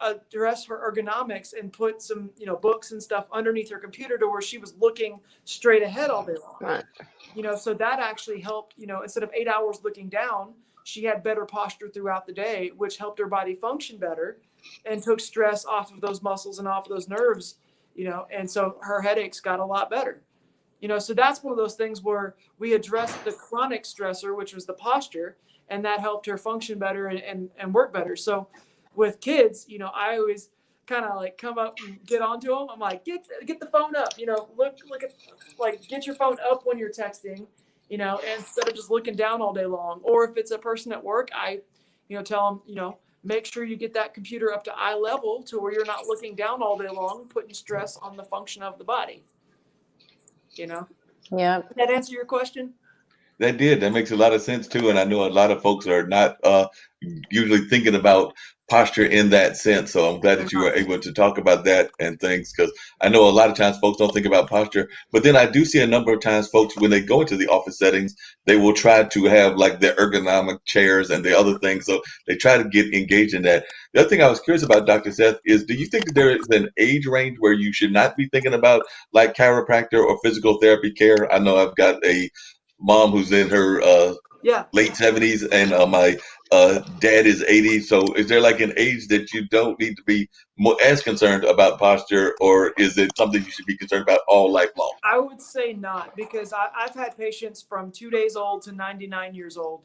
address her ergonomics and put some, books and stuff underneath her computer to where she was looking straight ahead all day long. Right. So that actually helped, instead of 8 hours looking down, she had better posture throughout the day, which helped her body function better and took stress off of those muscles and off of those nerves, and so her headaches got a lot better. So that's one of those things where we addressed the chronic stressor, which was the posture, and that helped her function better and work better. So with kids, I always kind of like come up and get onto them. I'm like, get the phone up, look at, like, get your phone up when you're texting, instead of just looking down all day long. Or if it's a person at work, I, tell them, make sure you get that computer up to eye level to where you're not looking down all day long, putting stress on the function of the body. Yeah. Did that answer your question? That did. That makes a lot of sense too. And I know a lot of folks are not usually thinking about posture in that sense. So I'm glad that you were able to talk about that and things, because I know a lot of times folks don't think about posture. But then I do see a number of times folks, when they go into the office settings, they will try to have like their ergonomic chairs and the other things. So they try to get engaged in that. The other thing I was curious about, Dr. Seth, is do you think that there is an age range where you should not be thinking about like chiropractor or physical therapy care? I know I've got a mom who's in her late 70s, and my dad is 80. So is there like an age that you don't need to be as concerned about posture, or is it something you should be concerned about all life long? I would say not, because I've had patients from 2 days old to 99 years old.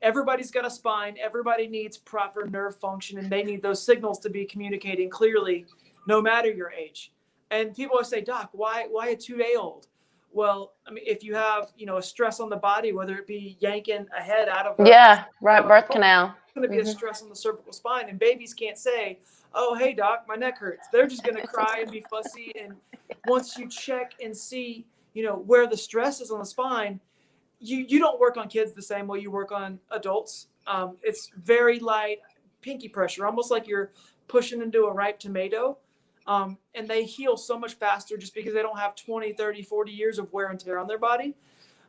Everybody's got a spine. Everybody needs proper nerve function, and they need those signals to be communicating clearly, no matter your age. And people always say, Doc, why a 2-day-old? Well, I mean, if you have, a stress on the body, whether it be yanking a head out of birth canal, it's going to be a stress on the cervical spine. And babies can't say, oh, hey, Doc, my neck hurts. They're just going to cry and be fussy. And once you check and see, where the stress is on the spine, you don't work on kids the same way you work on adults. It's very light, pinky pressure, almost like you're pushing into a ripe tomato. And they heal so much faster just because they don't have 20, 30, 40 years of wear and tear on their body.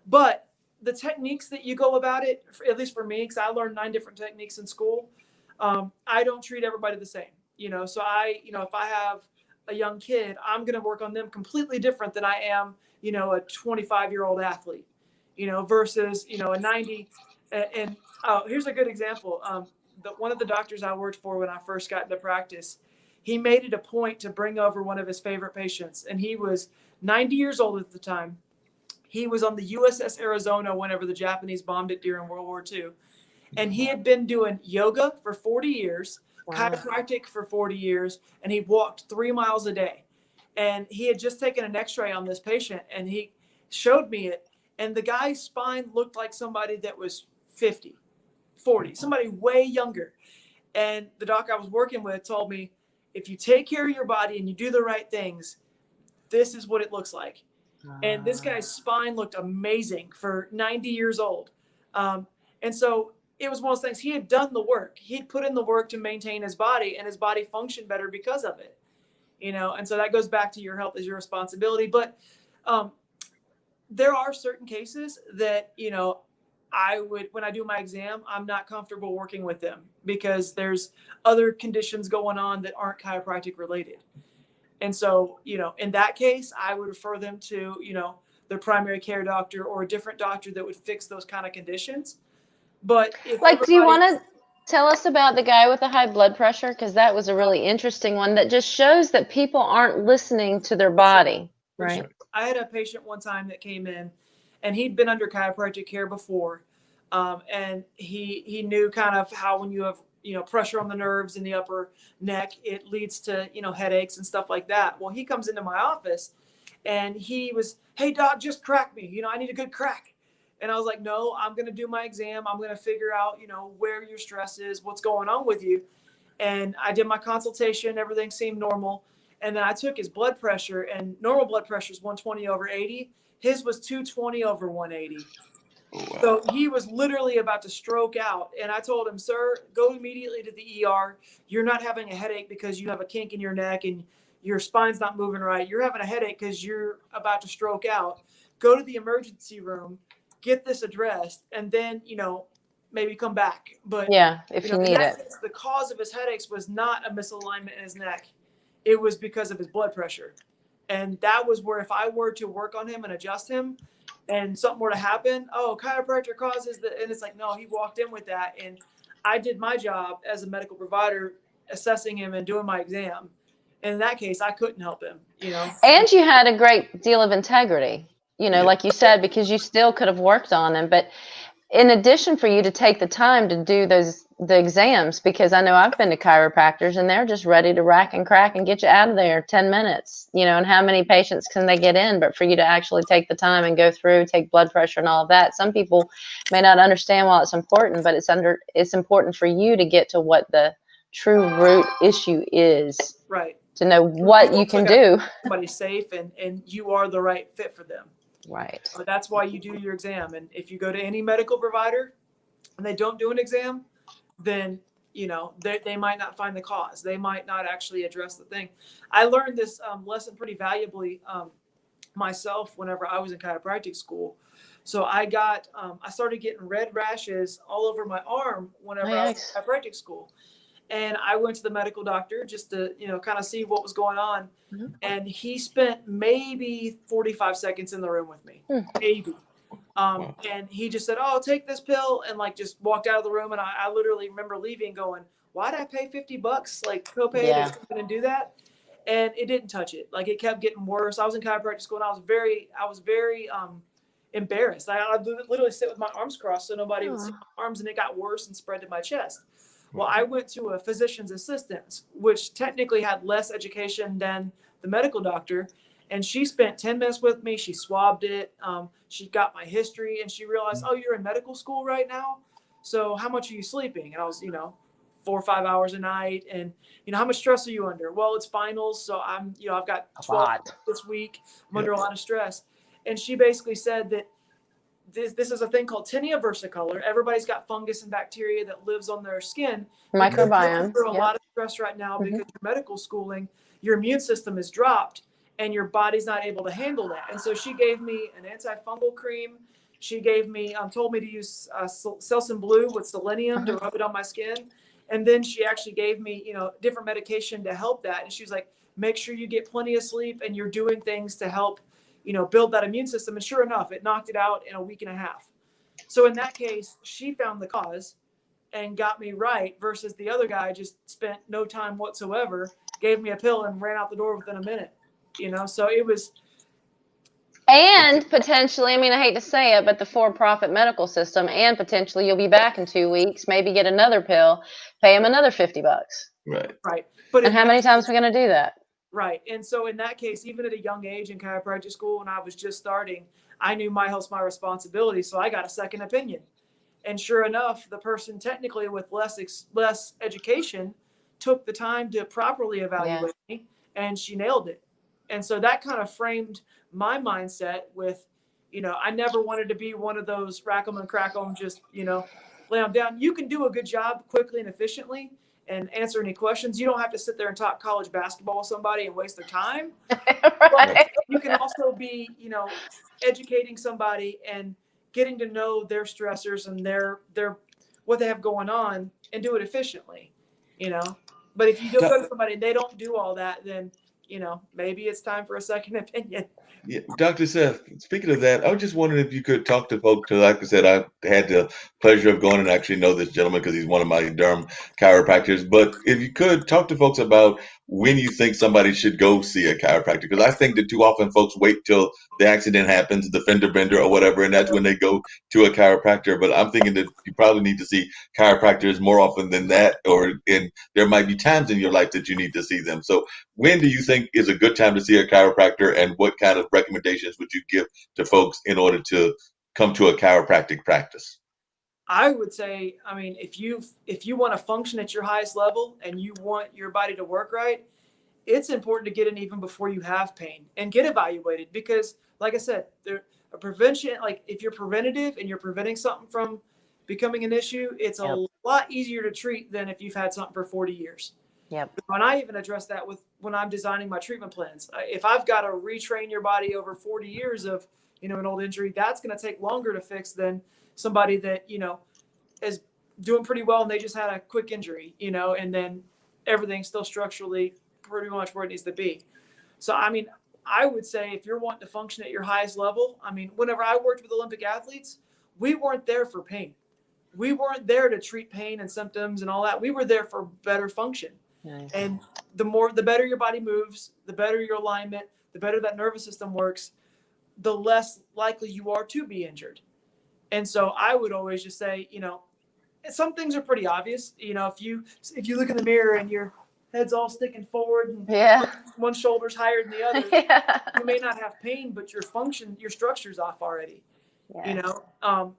But the techniques that you go about it, at least for me, because I learned 9 different techniques in school, I don't treat everybody the same. So if I have a young kid, I'm going to work on them completely different than I am, a 25-year-old athlete, versus, a 90. And here's a good example. One of the doctors I worked for when I first got into practice, he made it a point to bring over one of his favorite patients, and he was 90 years old at the time. He was on the USS Arizona whenever the Japanese bombed it during World War II. And he had been doing yoga for 40 years, chiropractic for 40 years, and he walked 3 miles a day. And he had just taken an x-ray on this patient, and he showed me it. And the guy's spine looked like somebody that was 50, 40, somebody way younger. And the doc I was working with told me, if you take care of your body and you do the right things, this is what it looks like. And this guy's spine looked amazing for 90 years old. And so it was one of those things. He had done the work. He'd put in the work to maintain his body, and his body functioned better because of it. And so that goes back to your health is your responsibility. But there are certain cases that, when I do my exam, I'm not comfortable working with them because there's other conditions going on that aren't chiropractic related. And so, in that case, I would refer them to, their primary care doctor or a different doctor that would fix those kind of conditions. But do you want to tell us about the guy with the high blood pressure? Because that was a really interesting one that just shows that people aren't listening to their body. Right. Sure. I had a patient one time that came in, and he'd been under chiropractic care before. And he knew kind of how when you have, pressure on the nerves in the upper neck, it leads to, headaches and stuff like that. Well, he comes into my office and he was, hey, Doc, just crack me. I need a good crack. And I was like, no, I'm going to do my exam. I'm going to figure out, where your stress is, what's going on with you. And I did my consultation. Everything seemed normal. And then I took his blood pressure, and normal blood pressure is 120/80. His was 220/180. Oh, wow. So he was literally about to stroke out. And I told him, sir, go immediately to the ER. You're not having a headache because you have a kink in your neck and your spine's not moving right. You're having a headache because you're about to stroke out. Go to the emergency room, get this addressed, and then, maybe come back. But Yeah, if you you know, in need that it. case, the cause of his headaches was not a misalignment in his neck. It was because of his blood pressure. And that was where if I were to work on him and adjust him and something were to happen, oh, chiropractor causes the, and it's like, no, he walked in with that. And I did my job as a medical provider, assessing him and doing my exam. And in that case, I couldn't help him, you know. And you had a great deal of integrity, Yeah. like you said, because you still could have worked on him. But in addition, for you to take the time to do the exams, because I know I've been to chiropractors and they're just ready to rack and crack and get you out of there 10 minutes, and how many patients can they get in? But for you to actually take the time and go through, take blood pressure and all of that, some people may not understand why it's important, but it's important for you to get to what the true root issue is, Right. to know what you can do. Somebody's safe and you are the right fit for them. Right. So that's why you do your exam. And if you go to any medical provider and they don't do an exam, then they might not find the cause. They might not actually address the thing. I learned this lesson pretty valuably myself whenever I was in chiropractic school. So I started getting red rashes all over my arm whenever I was in chiropractic school. And I went to the medical doctor just to, kind of see what was going on. Mm-hmm. And he spent maybe 45 seconds in the room with me, maybe. And he just said, oh, take this pill, and like just walked out of the room. And I literally remember leaving going, why did I pay $50 like copay to come in and do that? And it didn't touch it. Like it kept getting worse. I was in chiropractic school and I was very embarrassed. I literally sit with my arms crossed so nobody would see my arms, and it got worse and spread to my chest. Well, I went to a physician's assistant, which technically had less education than the medical doctor. And she spent 10 minutes with me. She swabbed it. She got my history, and she realized, oh, you're in medical school right now. So how much are you sleeping? And I was, 4 or 5 hours a night. And, how much stress are you under? Well, it's finals. So I'm, I've got 12 this week. I'm under a lot of stress. And she basically said that this is a thing called tinea versicolor. Everybody's got fungus and bacteria that lives on their skin. Microbiome. You're under a lot of stress right now because your medical schooling, your immune system is dropped and your body's not able to handle that. And so she gave me an antifungal cream. She gave me, told me to use Selsun Blue with selenium to rub it on my skin. And then she actually gave me, different medication to help that. And she was like, make sure you get plenty of sleep and you're doing things to help build that immune system. And sure enough, it knocked it out in a week and a half. So in that case, she found the cause and got me right, versus the other guy just spent no time whatsoever, gave me a pill and ran out the door within a minute, so it was. And potentially, I hate to say it, but the for-profit medical system, and potentially you'll be back in 2 weeks, maybe get another pill, pay him another $50. Right. And how many times are we going to do that? Right. And so in that case, even at a young age in chiropractic school, when I was just starting, I knew my health's my responsibility. So I got a second opinion. And sure enough, the person technically with less education took the time to properly evaluate me, and she nailed it. And so that kind of framed my mindset with, I never wanted to be one of those rack 'em and crack 'em, just, lay them down. You can do a good job quickly and efficiently and answer any questions. You don't have to sit there and talk college basketball with somebody and waste their time. But you can also be, educating somebody and getting to know their stressors and their what they have going on, and do it efficiently, But if you go to somebody and they don't do all that, then, maybe it's time for a second opinion. Yeah, Dr. Seth, speaking of that, I was just wondering if you could talk to folks. Like I said, I had the pleasure of going and actually know this gentleman because he's one of my derm chiropractors. But if you could talk to folks about when you think somebody should go see a chiropractor, because I think that too often folks wait till the accident happens, the fender bender or whatever, and that's when they go to a chiropractor. But I'm thinking that you probably need to see chiropractors more often than that, and there might be times in your life that you need to see them. So when do you think is a good time to see a chiropractor, and what kind of recommendations would you give to folks in order to come to a chiropractic practice? I would say, if you want to function at your highest level and you want your body to work right, it's important to get in even before you have pain and get evaluated, because like I said, a prevention, like if you're preventative and you're preventing something from becoming an issue, it's a lot easier to treat than if you've had something for 40 years. Yep. And I even address that when I'm designing my treatment plans. If I've got to retrain your body over 40 years of, an old injury, that's going to take longer to fix than somebody that, is doing pretty well and they just had a quick injury, you know, and then everything's still structurally pretty much where it needs to be. So, I mean, I would say if you're wanting to function at your highest level, I mean, whenever I worked with Olympic athletes, we weren't there for pain. We weren't there to treat pain and symptoms and all that. We were there for better function. Nice. And the better your body moves, the better your alignment, the better that nervous system works, the less likely you are to be injured. And so I would always just say, you know, some things are pretty obvious. You know, if you look in the mirror and your head's all sticking forward and Yeah. one shoulder's higher than the other, Yeah. you may not have pain, but your structure's off already. Yes. You know,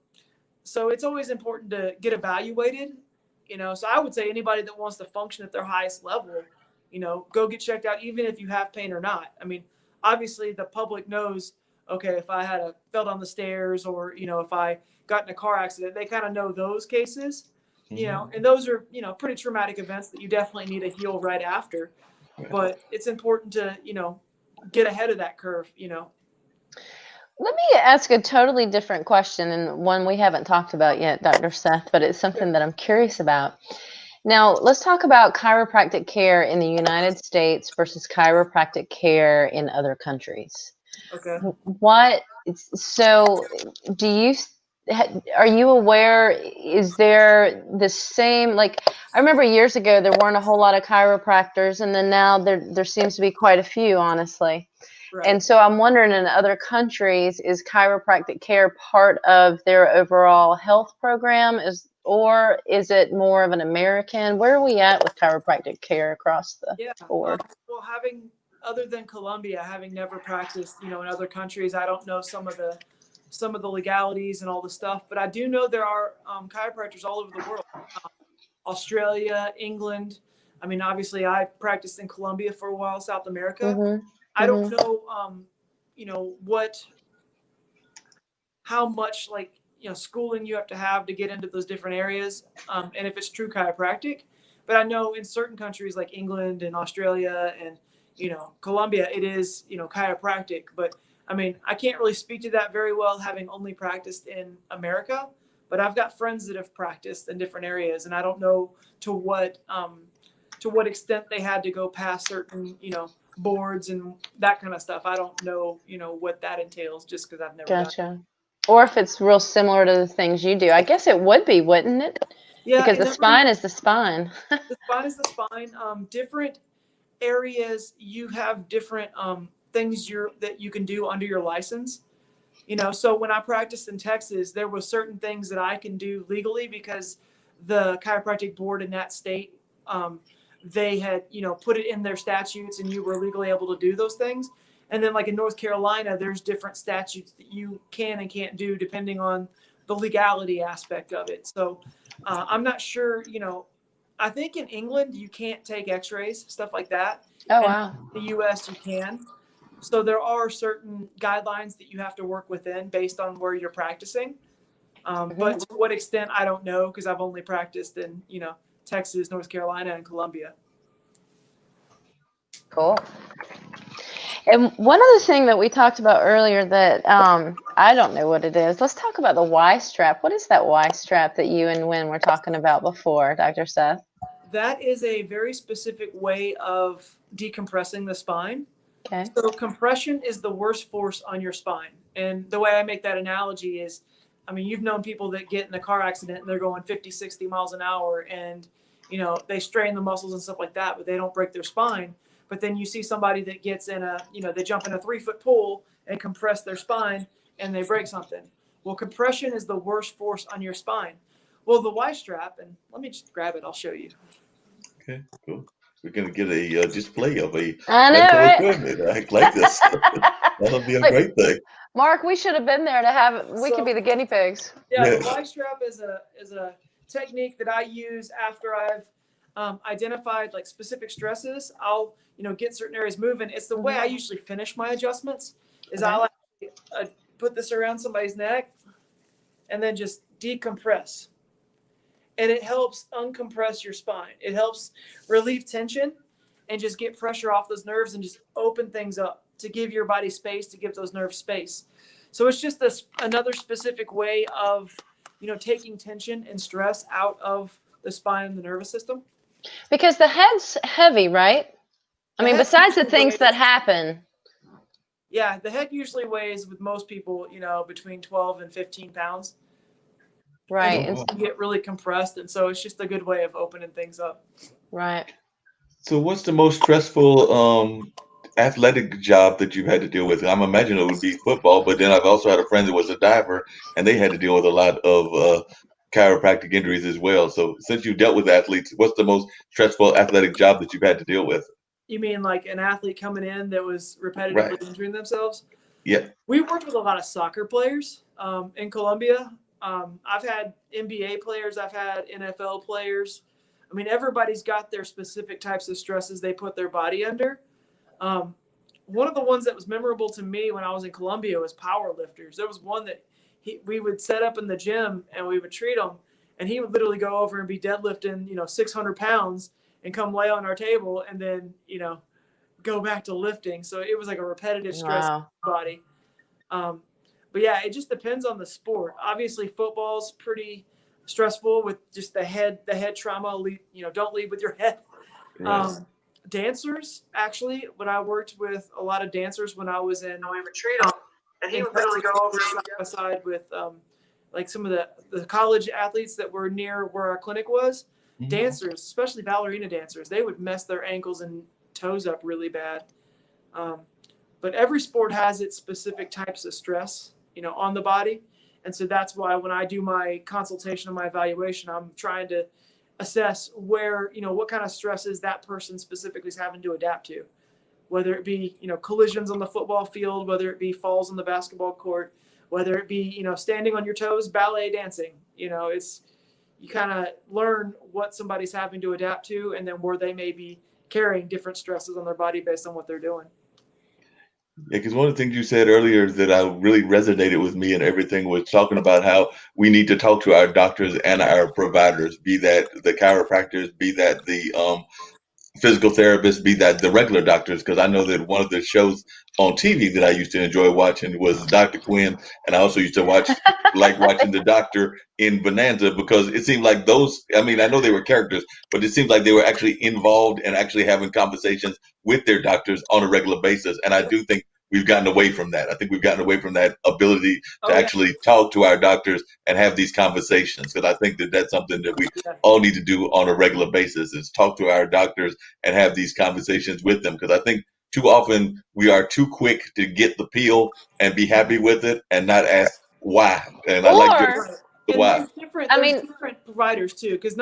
so it's always important to get evaluated. You know, so I would say anybody that wants to function at their highest level, you know, go get checked out, even if you have pain or not. I mean, obviously the public knows, okay, if I fell down the stairs or, you know, if I got in a car accident, they kind of know those cases, you know, and those are, you know, pretty traumatic events that you definitely need to heal right after. But it's important to, you know, get ahead of that curve, you know. Let me ask a totally different question, and one we haven't talked about yet, Dr. Seth, but it's something that I'm curious about. Now, let's talk about chiropractic care in the United States versus chiropractic care in other countries. Okay. So do you, are you aware, is there the same, like, I remember years ago, there weren't a whole lot of chiropractors, and then now there seems to be quite a few, honestly. Right. And so I'm wondering, in other countries, is chiropractic care part of their overall health program, or is it more of an American? Where are we at with chiropractic care across the board? Well, other than Colombia, having never practiced, you know, in other countries, I don't know some of the legalities and all the stuff, but I do know there are chiropractors all over the world, Australia, England. I mean, obviously, I practiced in Colombia for a while, South America. Mm-hmm. I don't know, you know, how much, like, you know, schooling you have to get into those different areas, and if it's true chiropractic. But I know in certain countries like England and Australia and, you know, Colombia, it is, you know, chiropractic. But I mean, I can't really speak to that very well, having only practiced in America. But I've got friends that have practiced in different areas, and I don't know to what extent they had to go past certain, you know, boards and that kind of stuff. I don't know, you know, what that entails, just because I've never done it. Gotcha. Or if it's real similar to the things you do. I guess it would be, wouldn't it? Yeah, because the spine is the spine. The spine is the spine. Different areas, you have different things that you can do under your license. You know, so when I practiced in Texas, there were certain things that I can do legally because the chiropractic board in that state, they had, you know, put it in their statutes, and you were legally able to do those things. And then, like in North Carolina, there's different statutes that you can and can't do depending on the legality aspect of it. So I'm not sure, you know, I think in England you can't take x-rays, stuff like that. Oh, wow. In the US you can. So there are certain guidelines that you have to work within based on where you're practicing. But to what extent, I don't know, because I've only practiced in, you know, Texas, North Carolina, and Colombia. Cool. And one other thing that we talked about earlier that I don't know what it is. Let's talk about the Y strap. What is that Y strap that you and Wynn were talking about before, Dr. Seth? That is a very specific way of decompressing the spine. Okay. So compression is the worst force on your spine. And the way I make that analogy is, I mean, you've known people that get in a car accident and they're going 50, 60 miles an hour, and, you know, they strain the muscles and stuff like that, but they don't break their spine. But then you see somebody that gets in they jump in a 3-foot pool and compress their spine and they break something. Well, compression is the worst force on your spine. Well, the Y strap, and let me just grab it, I'll show you. Okay, cool. We're going to get a display of equipment like this. That'll be a great thing. Mark, we should have been there to have. We could be the guinea pigs. Yeah, the Y strap is a technique that I use after I've identified like specific stresses. I'll, you know, get certain areas moving. It's the way I usually finish my adjustments. Is I'll put this around somebody's neck and then just decompress. And it helps uncompress your spine. It helps relieve tension and just get pressure off those nerves and just open things up to give your body space, to give those nerves space. So it's just another specific way of taking tension and stress out of the spine and the nervous system. Because the head's heavy, right? I The mean, head besides the usually things that weighs- happen. Yeah, the head usually weighs with most people, between 12 and 15 pounds. Right. And it can get really compressed. And so it's just a good way of opening things up. Right. So what's the most stressful athletic job that you've had to deal with? I'm imagining it would be football, but then I've also had a friend that was a diver, and they had to deal with a lot of chiropractic injuries as well. So since you dealt with athletes, what's the most stressful athletic job that you've had to deal with? You mean like an athlete coming in that was repetitively Right. injuring themselves? Yeah. We worked with a lot of soccer players in Colombia. I've had NBA players, I've had NFL players. I mean, everybody's got their specific types of stresses they put their body under. One of the ones that was memorable to me when I was in Colombia was power lifters. There was one that we would set up in the gym and we would treat him, and he would literally go over and be deadlifting, 600 pounds and come lay on our table and then, go back to lifting. So it was like a repetitive stress Wow. body. But yeah, it just depends on the sport. Obviously, football's pretty stressful with just the head trauma. Don't lead with your head. Right. Dancers, actually, when I worked with a lot of dancers when I was in, we would treat them, and he would literally go over side by side with like some of the college athletes that were near where our clinic was. Mhm. Dancers, especially ballerina dancers, they would mess their ankles and toes up really bad. But every sport has its specific types of stress, on the body. And so that's why when I do my consultation and my evaluation, I'm trying to assess where, what kind of stresses that person specifically is having to adapt to, whether it be, collisions on the football field, whether it be falls on the basketball court, whether it be, standing on your toes, ballet dancing. You kind of learn what somebody's having to adapt to and then where they may be carrying different stresses on their body based on what they're doing. Yeah, because one of the things you said earlier that I really resonated with me and everything was talking about how we need to talk to our doctors and our providers, be that the chiropractors, be that the physical therapists, be that the regular doctors. Because I know that one of the shows on TV that I used to enjoy watching was Dr. Quinn, and I also used to like watching the doctor in Bonanza because it seemed like those. I mean, I know they were characters, but it seemed like they were actually involved and actually having conversations with their doctors on a regular basis. And I do think we've gotten away from that. I think we've gotten away from that ability to actually talk to our doctors and have these conversations. Because I think that that's something that we all need to do on a regular basis is talk to our doctors and have these conversations with them. Because I think too often we are too quick to get the pill and be happy with it and not ask why. And I like the why. There's different providers too, because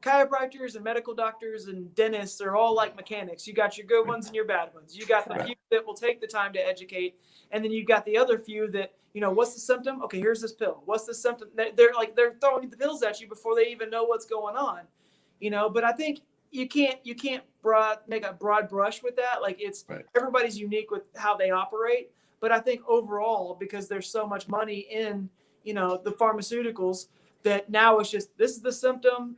chiropractors and medical doctors and dentists are all like mechanics. You got your good ones and your bad ones. You got the few that will take the time to educate, and then you got the other few that, what's the symptom? Okay, here's this pill. What's the symptom? They're throwing the pills at you before they even know what's going on. But I think you can't make a broad brush with that. Like everybody's unique with how they operate. But I think overall, because there's so much money in, the pharmaceuticals, that now it's just, this is the symptom,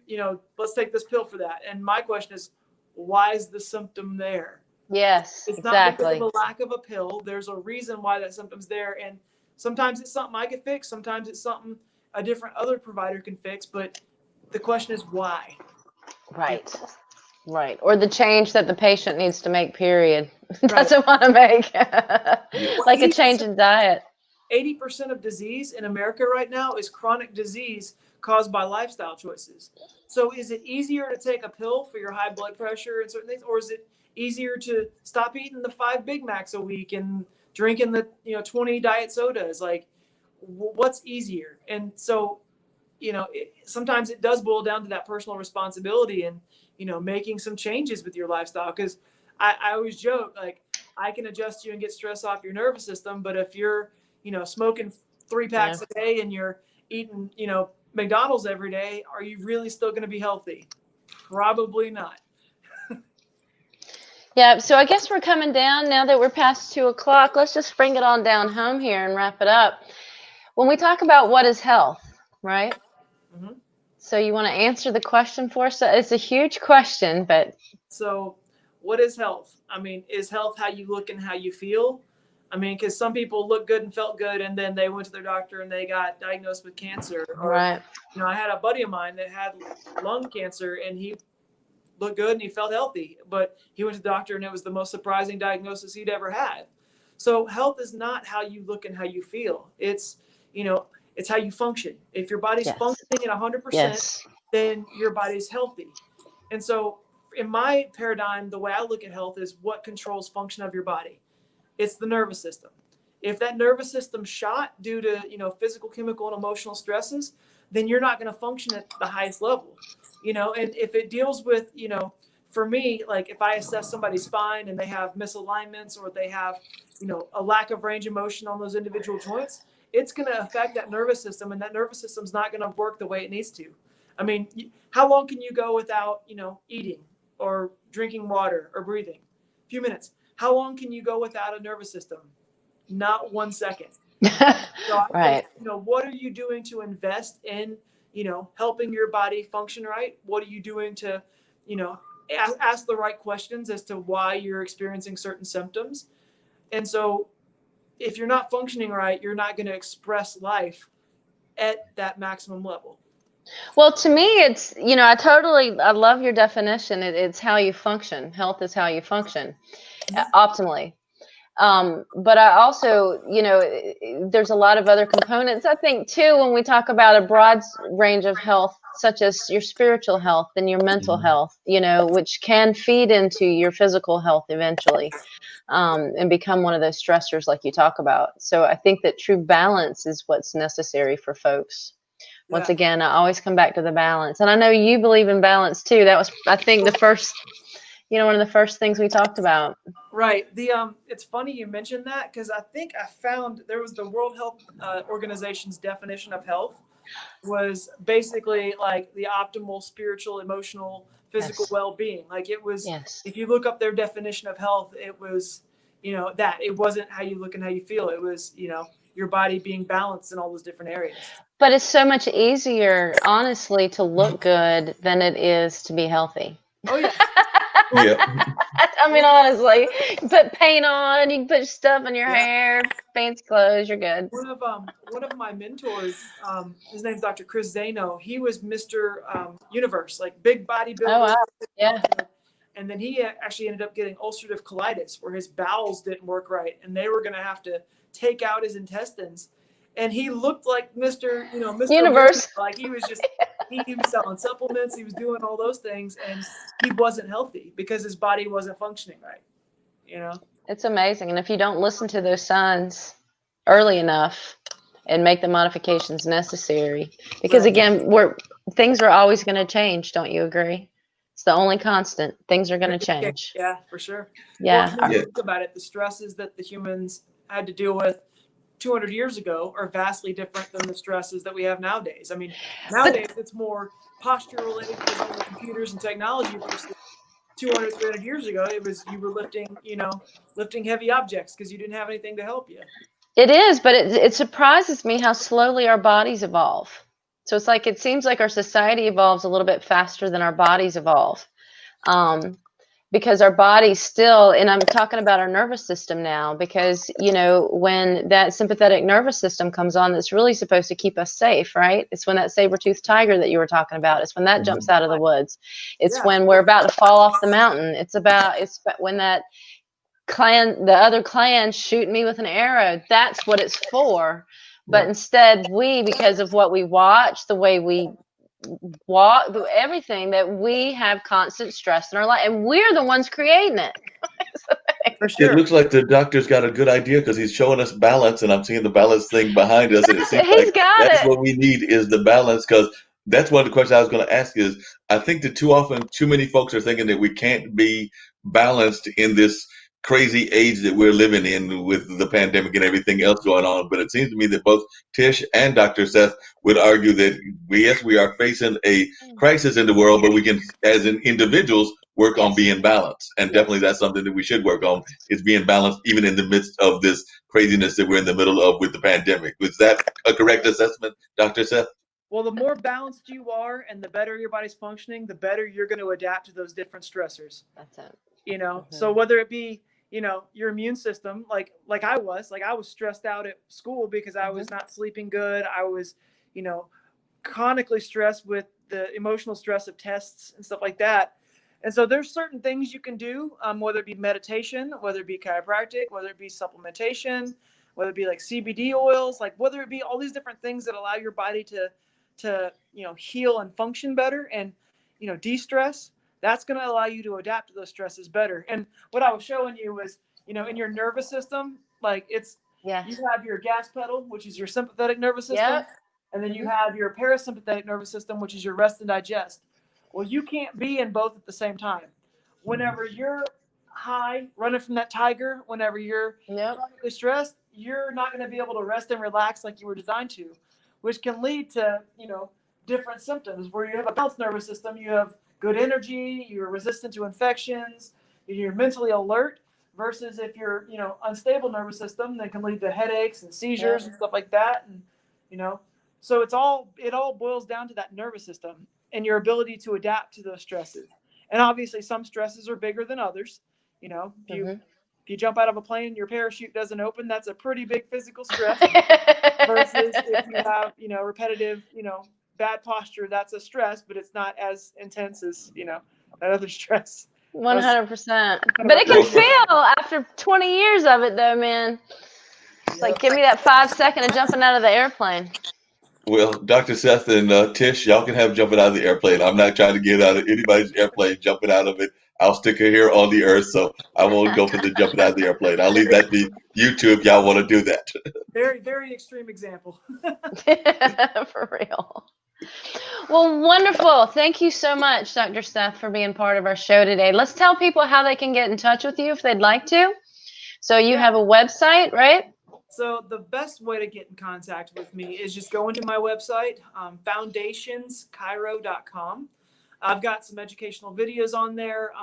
let's take this pill for that. And my question is, why is the symptom there? Yes, it's exactly. not because of a lack of a pill. There's a reason why that symptom's there. And sometimes it's something I can fix. Sometimes it's something a different other provider can fix. But the question is why? Right. Right. Or the change that the patient needs to make, period. Doesn't want to make. Like a change in diet. 80% of disease in America right now is chronic disease caused by lifestyle choices. So is it easier to take a pill for your high blood pressure and certain things, or is it easier to stop eating the 5 Big Macs a week and drinking the 20 diet sodas? Like, what's easier? And so, sometimes it does boil down to that personal responsibility and making some changes with your lifestyle. Because I always joke, like, I can adjust you and get stress off your nervous system, but if you're smoking 3 packs a day and you're eating, McDonald's every day, are you really still going to be healthy? Probably not. Yeah. So I guess we're coming down now that we're past 2:00. Let's just bring it on down home here and wrap it up. When we talk about what is health, right? Mm-hmm. So you want to answer the question for us? It's a huge question, but. So what is health? I mean, is health how you look and how you feel? I mean, because some people look good and felt good, and then they went to their doctor and they got diagnosed with cancer. Or, Right. you know, I had a buddy of mine that had lung cancer, and he looked good and he felt healthy, but he went to the doctor and it was the most surprising diagnosis he'd ever had. So health is not how you look and how you feel. It's, you know, it's how you function. If your body's Yes. functioning at 100%, Yes. then your body's healthy. And so in my paradigm, the way I look at health is what controls function of your body. It's the nervous system. If that nervous system shot due to, you know, physical, chemical, and emotional stresses, then you're not going to function at the highest level. You know, and if it deals with, you know, for me, like if I assess somebody's spine and they have misalignments or they have, you know, a lack of range of motion on those individual joints, it's going to affect that nervous system, and that nervous system's not going to work the way it needs to. I mean, how long can you go without, you know, eating or drinking water or breathing? A few minutes. How long can you go without a nervous system? Not 1 second. So Right. you know, what are you doing to invest in, you know, helping your body function right? What are you doing to, you know, ask the right questions as to why you're experiencing certain symptoms? And so if you're not functioning right, you're not going to express life at that maximum level. Well, to me, it's, you know, I love your definition. It's how you function. Health is how you function optimally. But I also, you know, there's a lot of other components, I think, too, when we talk about a broad range of health, such as your spiritual health and your mental health, you know, which can feed into your physical health eventually, and become one of those stressors like you talk about. So I think that true balance is what's necessary for folks. Once Yeah. again, I always come back to the balance. And I know you believe in balance too. That was, I think, the first, you know, one of the first things we talked about. Right. It's funny you mentioned that, because I think I found there was the World Health Organization's definition of health was basically like the optimal spiritual, emotional, physical Yes. well-being. Like it was, Yes. if you look up their definition of health, it was, you know, that it wasn't how you look and how you feel. It was, you know, your body being balanced in all those different areas. But it's so much easier, honestly, to look good than it is to be healthy. Oh yeah. Yeah. I mean, honestly, you put paint on, you can put stuff in your Yeah. hair, fancy clothes, you're good. One of my mentors, his name's Dr. Chris Zano. He was Mr. Universe, like big bodybuilder. Oh, wow. Yeah. And then he actually ended up getting ulcerative colitis, where his bowels didn't work right, and they were going to have to take out his intestines. And he looked like Mr. You know, Mr. Universe. Like he was just, he was selling supplements, he was doing all those things, and he wasn't healthy because his body wasn't functioning right. You know, It's amazing. And if you don't listen to those signs early enough and make the modifications necessary, because Right. again, things are always going to change. Don't you agree? It's the only constant. Things are going to change. Yeah, for sure. Yeah. Well, think about it. The stresses that the humans had to deal with 200 years ago are vastly different than the stresses that we have nowadays. I mean, nowadays it's more posture related because of the computers and technology versus 200, 300 years ago. It was, you were lifting heavy objects because you didn't have anything to help you. It is, but it surprises me how slowly our bodies evolve. So it's like, it seems like our society evolves a little bit faster than our bodies evolve. Because our bodies still, and I'm talking about our nervous system now, because, you know, when that sympathetic nervous system comes on, that's really supposed to keep us safe, right? It's when that saber-toothed tiger that you were talking about, it's when that jumps out of the woods. It's when we're about to fall off the mountain. It's when that the other clan shoot me with an arrow. That's what it's for. But instead, because of what we watch, the way we walk, everything, that we have constant stress in our life, and we're the ones creating it. For sure. It looks like the doctor's got a good idea because he's showing us balance, and I'm seeing the balance thing behind us, and it seems He's like got that's it. what we need is the balance. Because that's one of the questions I was going to ask is, I think that too often, too many folks are thinking that we can't be balanced in this crazy age that we're living in with the pandemic and everything else going on. But it seems to me that both Tish and Dr. Seth would argue that yes, we are facing a crisis in the world, but we can, as in individuals, work on being balanced. And definitely that's something that we should work on, is being balanced even in the midst of this craziness that we're in the middle of with the pandemic. Was that a correct assessment, Dr. Seth? Well, the more balanced you are and the better your body's functioning, the better you're going to adapt to those different stressors. That's it. You know, so whether it be, you know, your immune system, like I was stressed out at school because I was not sleeping good. I was, you know, chronically stressed with the emotional stress of tests and stuff like that. And so there's certain things you can do, whether it be meditation, whether it be chiropractic, whether it be supplementation, whether it be like CBD oils, like whether it be all these different things that allow your body to you know, heal and function better and, you know, de-stress. That's going to allow you to adapt to those stresses better. And what I was showing you was, you know, in your nervous system, like it's, Yes. you have your gas pedal, which is your sympathetic nervous system. Yep. And then you have your parasympathetic nervous system, which is your rest and digest. Well, you can't be in both at the same time. Whenever you're high, running from that tiger, whenever you're chronically stressed, you're not going to be able to rest and relax like you were designed to, which can lead to, you know, different symptoms. Where you have a balanced nervous system, you have good energy, you're resistant to infections, you're mentally alert. Versus if you're, you know, unstable nervous system, that can lead to headaches and seizures and stuff like that. And, you know, so it all boils down to that nervous system and your ability to adapt to those stresses. And obviously some stresses are bigger than others. You know, if you jump out of a plane and your parachute doesn't open, that's a pretty big physical stress. Versus if you have, you know, repetitive, you know, bad posture, that's a stress, but it's not as intense as, you know, that other stress. 100%. But it can feel after 20 years of it, though, man. It's like, give me that 5 second of jumping out of the airplane. Well, Dr. Seth and Tish, y'all can have jumping out of the airplane. I'm not trying to get out of anybody's airplane, jumping out of it. I'll stick her here on the earth, so I won't go for the jumping out of the airplane. I'll leave that to you two if y'all want to do that. Very, very extreme example. For real. Well, wonderful. Thank you so much, Dr. Seth, for being part of our show today. Let's tell people how they can get in touch with you if they'd like to. So you have a website, right? So the best way to get in contact with me is just going to my website, foundationschiro.com. I've got some educational videos on there.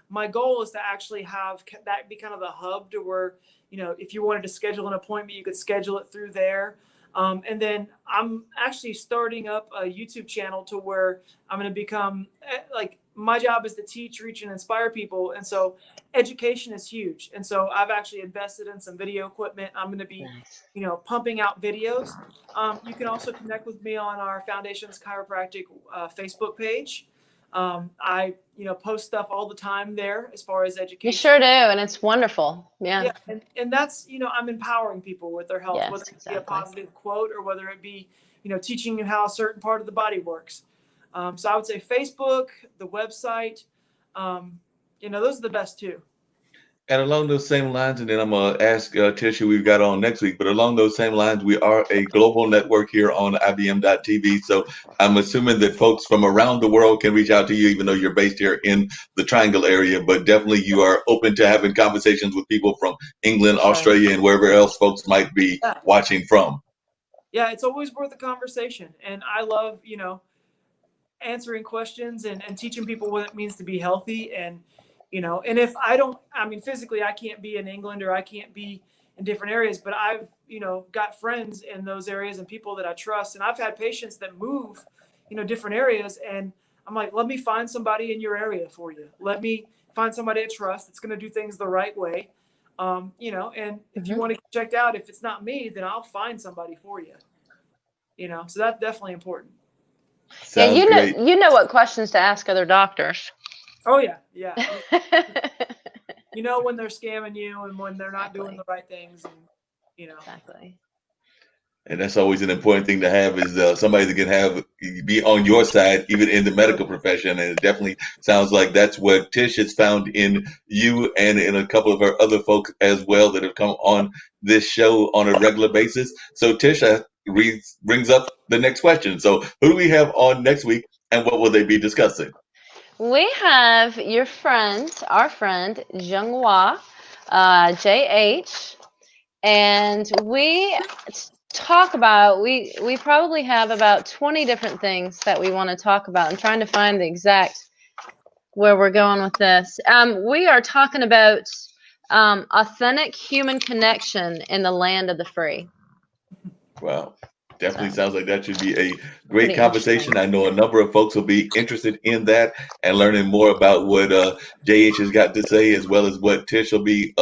My goal is to actually have that be kind of the hub to where, you know, if you wanted to schedule an appointment, you could schedule it through there. And then I'm actually starting up a YouTube channel to where I'm going to become, like, my job is to teach, reach, and inspire people. And so education is huge. And so I've actually invested in some video equipment. I'm going to be, you know, pumping out videos. You can also connect with me on our Foundations Chiropractic Facebook page. I, you know, post stuff all the time there as far as education. You sure do, and it's wonderful. Yeah. And that's, you know, I'm empowering people with their health, Yes, whether it be a positive quote or whether it be, you know, teaching you how a certain part of the body works. So I would say Facebook, the website, you know, those are the best two. And along those same lines, and then I'm going to ask Tish who we've got on next week, but along those same lines, we are a global network here on IBM.TV. So I'm assuming that folks from around the world can reach out to you, even though you're based here in the Triangle area, but definitely you are open to having conversations with people from England, Australia, and wherever else folks might be watching from. Yeah, it's always worth a conversation. And I love, you know, answering questions and teaching people what it means to be healthy. And, you know, and if I don't, I mean, physically, I can't be in England or I can't be in different areas, but I've, you know, got friends in those areas and people that I trust. And I've had patients that move, you know, different areas. And I'm like, let me find somebody in your area for you. Let me find somebody I trust that's going to do things the right way. You know, and if you want to get checked out, if it's not me, then I'll find somebody for you. You know, so that's definitely important. Sounds great. You know what questions to ask other doctors. Oh yeah. You know when they're scamming you and when they're not doing the right things, and you know. Exactly. And that's always an important thing to have, is somebody that can be on your side, even in the medical profession. And it definitely sounds like that's what Tish has found in you and in a couple of our other folks as well that have come on this show on a regular basis. So Tish brings up the next question. So who do we have on next week and what will they be discussing? We have our friend, Zhenghua, JH, and we talk about, we probably have about 20 different things that we want to talk about. I'm trying to find the exact where we're going with this. We are talking about authentic human connection in the land of the free. Wow. Definitely So, sounds like that should be a pretty great conversation. interesting. I know a number of folks will be interested in that and learning more about what JH has got to say, as well as what Tish will be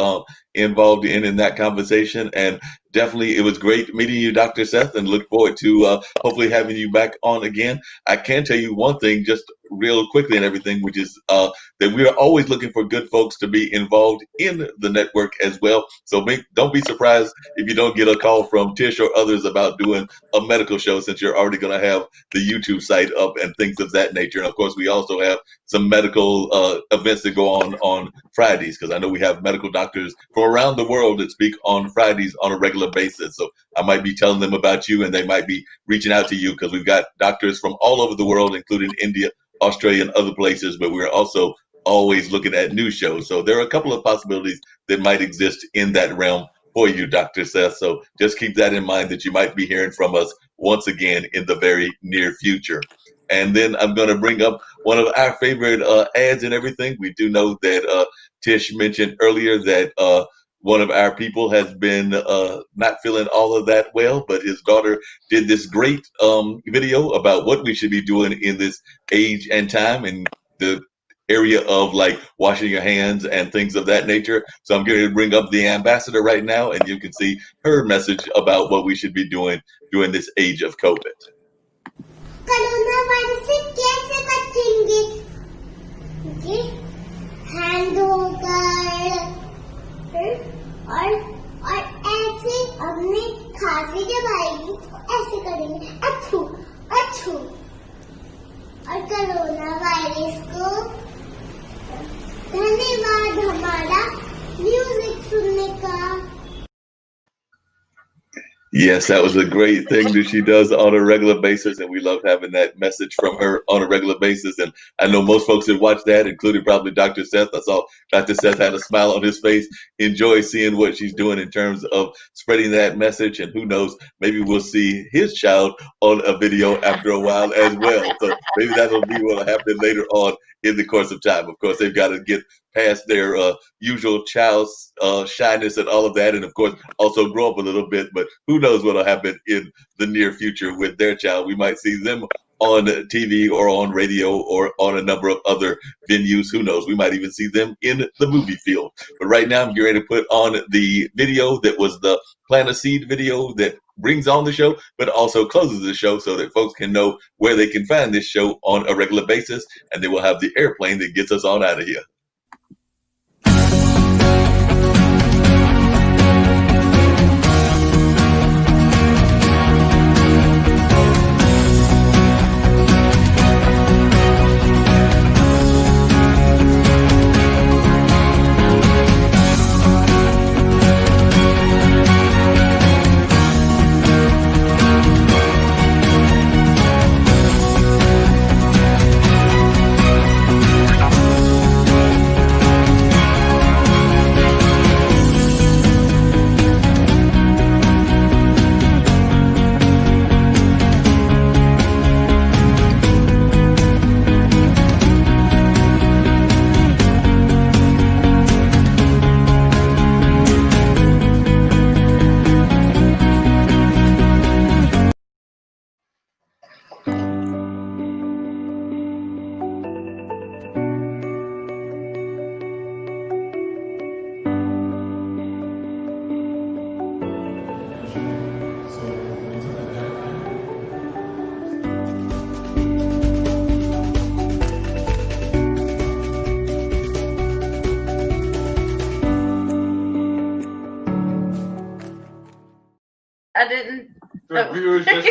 involved in that conversation. And definitely, it was great meeting you, Dr. Seth, and look forward to hopefully having you back on again. I can tell you one thing, just real quickly and everything, which is that we are always looking for good folks to be involved in the network as well. So don't be surprised if you don't get a call from Tish or others about doing a medical show, since you're already going to have the YouTube site up and things of that nature. And of course, we also have some medical events that go on Fridays, because I know we have medical doctors from around the world that speak on Fridays on a regular basis. So I might be telling them about you, and they might be reaching out to you, because we've got doctors from all over the world, including India, Australia, and other places, but we're also always looking at new shows. So there are a couple of possibilities that might exist in that realm for you, Dr. Seth. So just keep that in mind, that you might be hearing from us once again in the very near future. And then I'm going to bring up one of our favorite ads and everything. We do know that Tish mentioned earlier that one of our people has been not feeling all of that well, but his daughter did this great video about what we should be doing in this age and time, and the area of like washing your hands and things of that nature. So I'm going to bring up the ambassador right now, and you can see her message about what we should be doing during this age of COVID. Corona virus से कैसे बचेंगे? जी, hand धोकर और ऐसे अपने खांसी जब आएगी तो ऐसे करेंगे, अच्छू अच्छू, और कोरोना वायरस को धन्यवाद हमारा म्यूजिक सुनने का. Yes, that was a great thing that she does on a regular basis, and we love having that message from her on a regular basis. And I know most folks that watch that, including probably Dr. Seth. I saw Dr. Seth had a smile on his face, enjoy seeing what she's doing in terms of spreading that message. And who knows, maybe we'll see his child on a video after a while as well. So maybe that'll be what will happen later on in the course of time. Of course, they've got to get past their usual child's shyness and all of that, and of course also grow up a little bit. But who knows what will happen in the near future with their child? We might see them on TV or on radio or on a number of other venues. Who knows? We might even see them in the movie field. But right now, I'm getting ready to put on the video that was the Plant a Seed video that brings on the show, but also closes the show, so that folks can know where they can find this show on a regular basis, and they will have the airplane that gets us on out of here. I didn't. The viewers just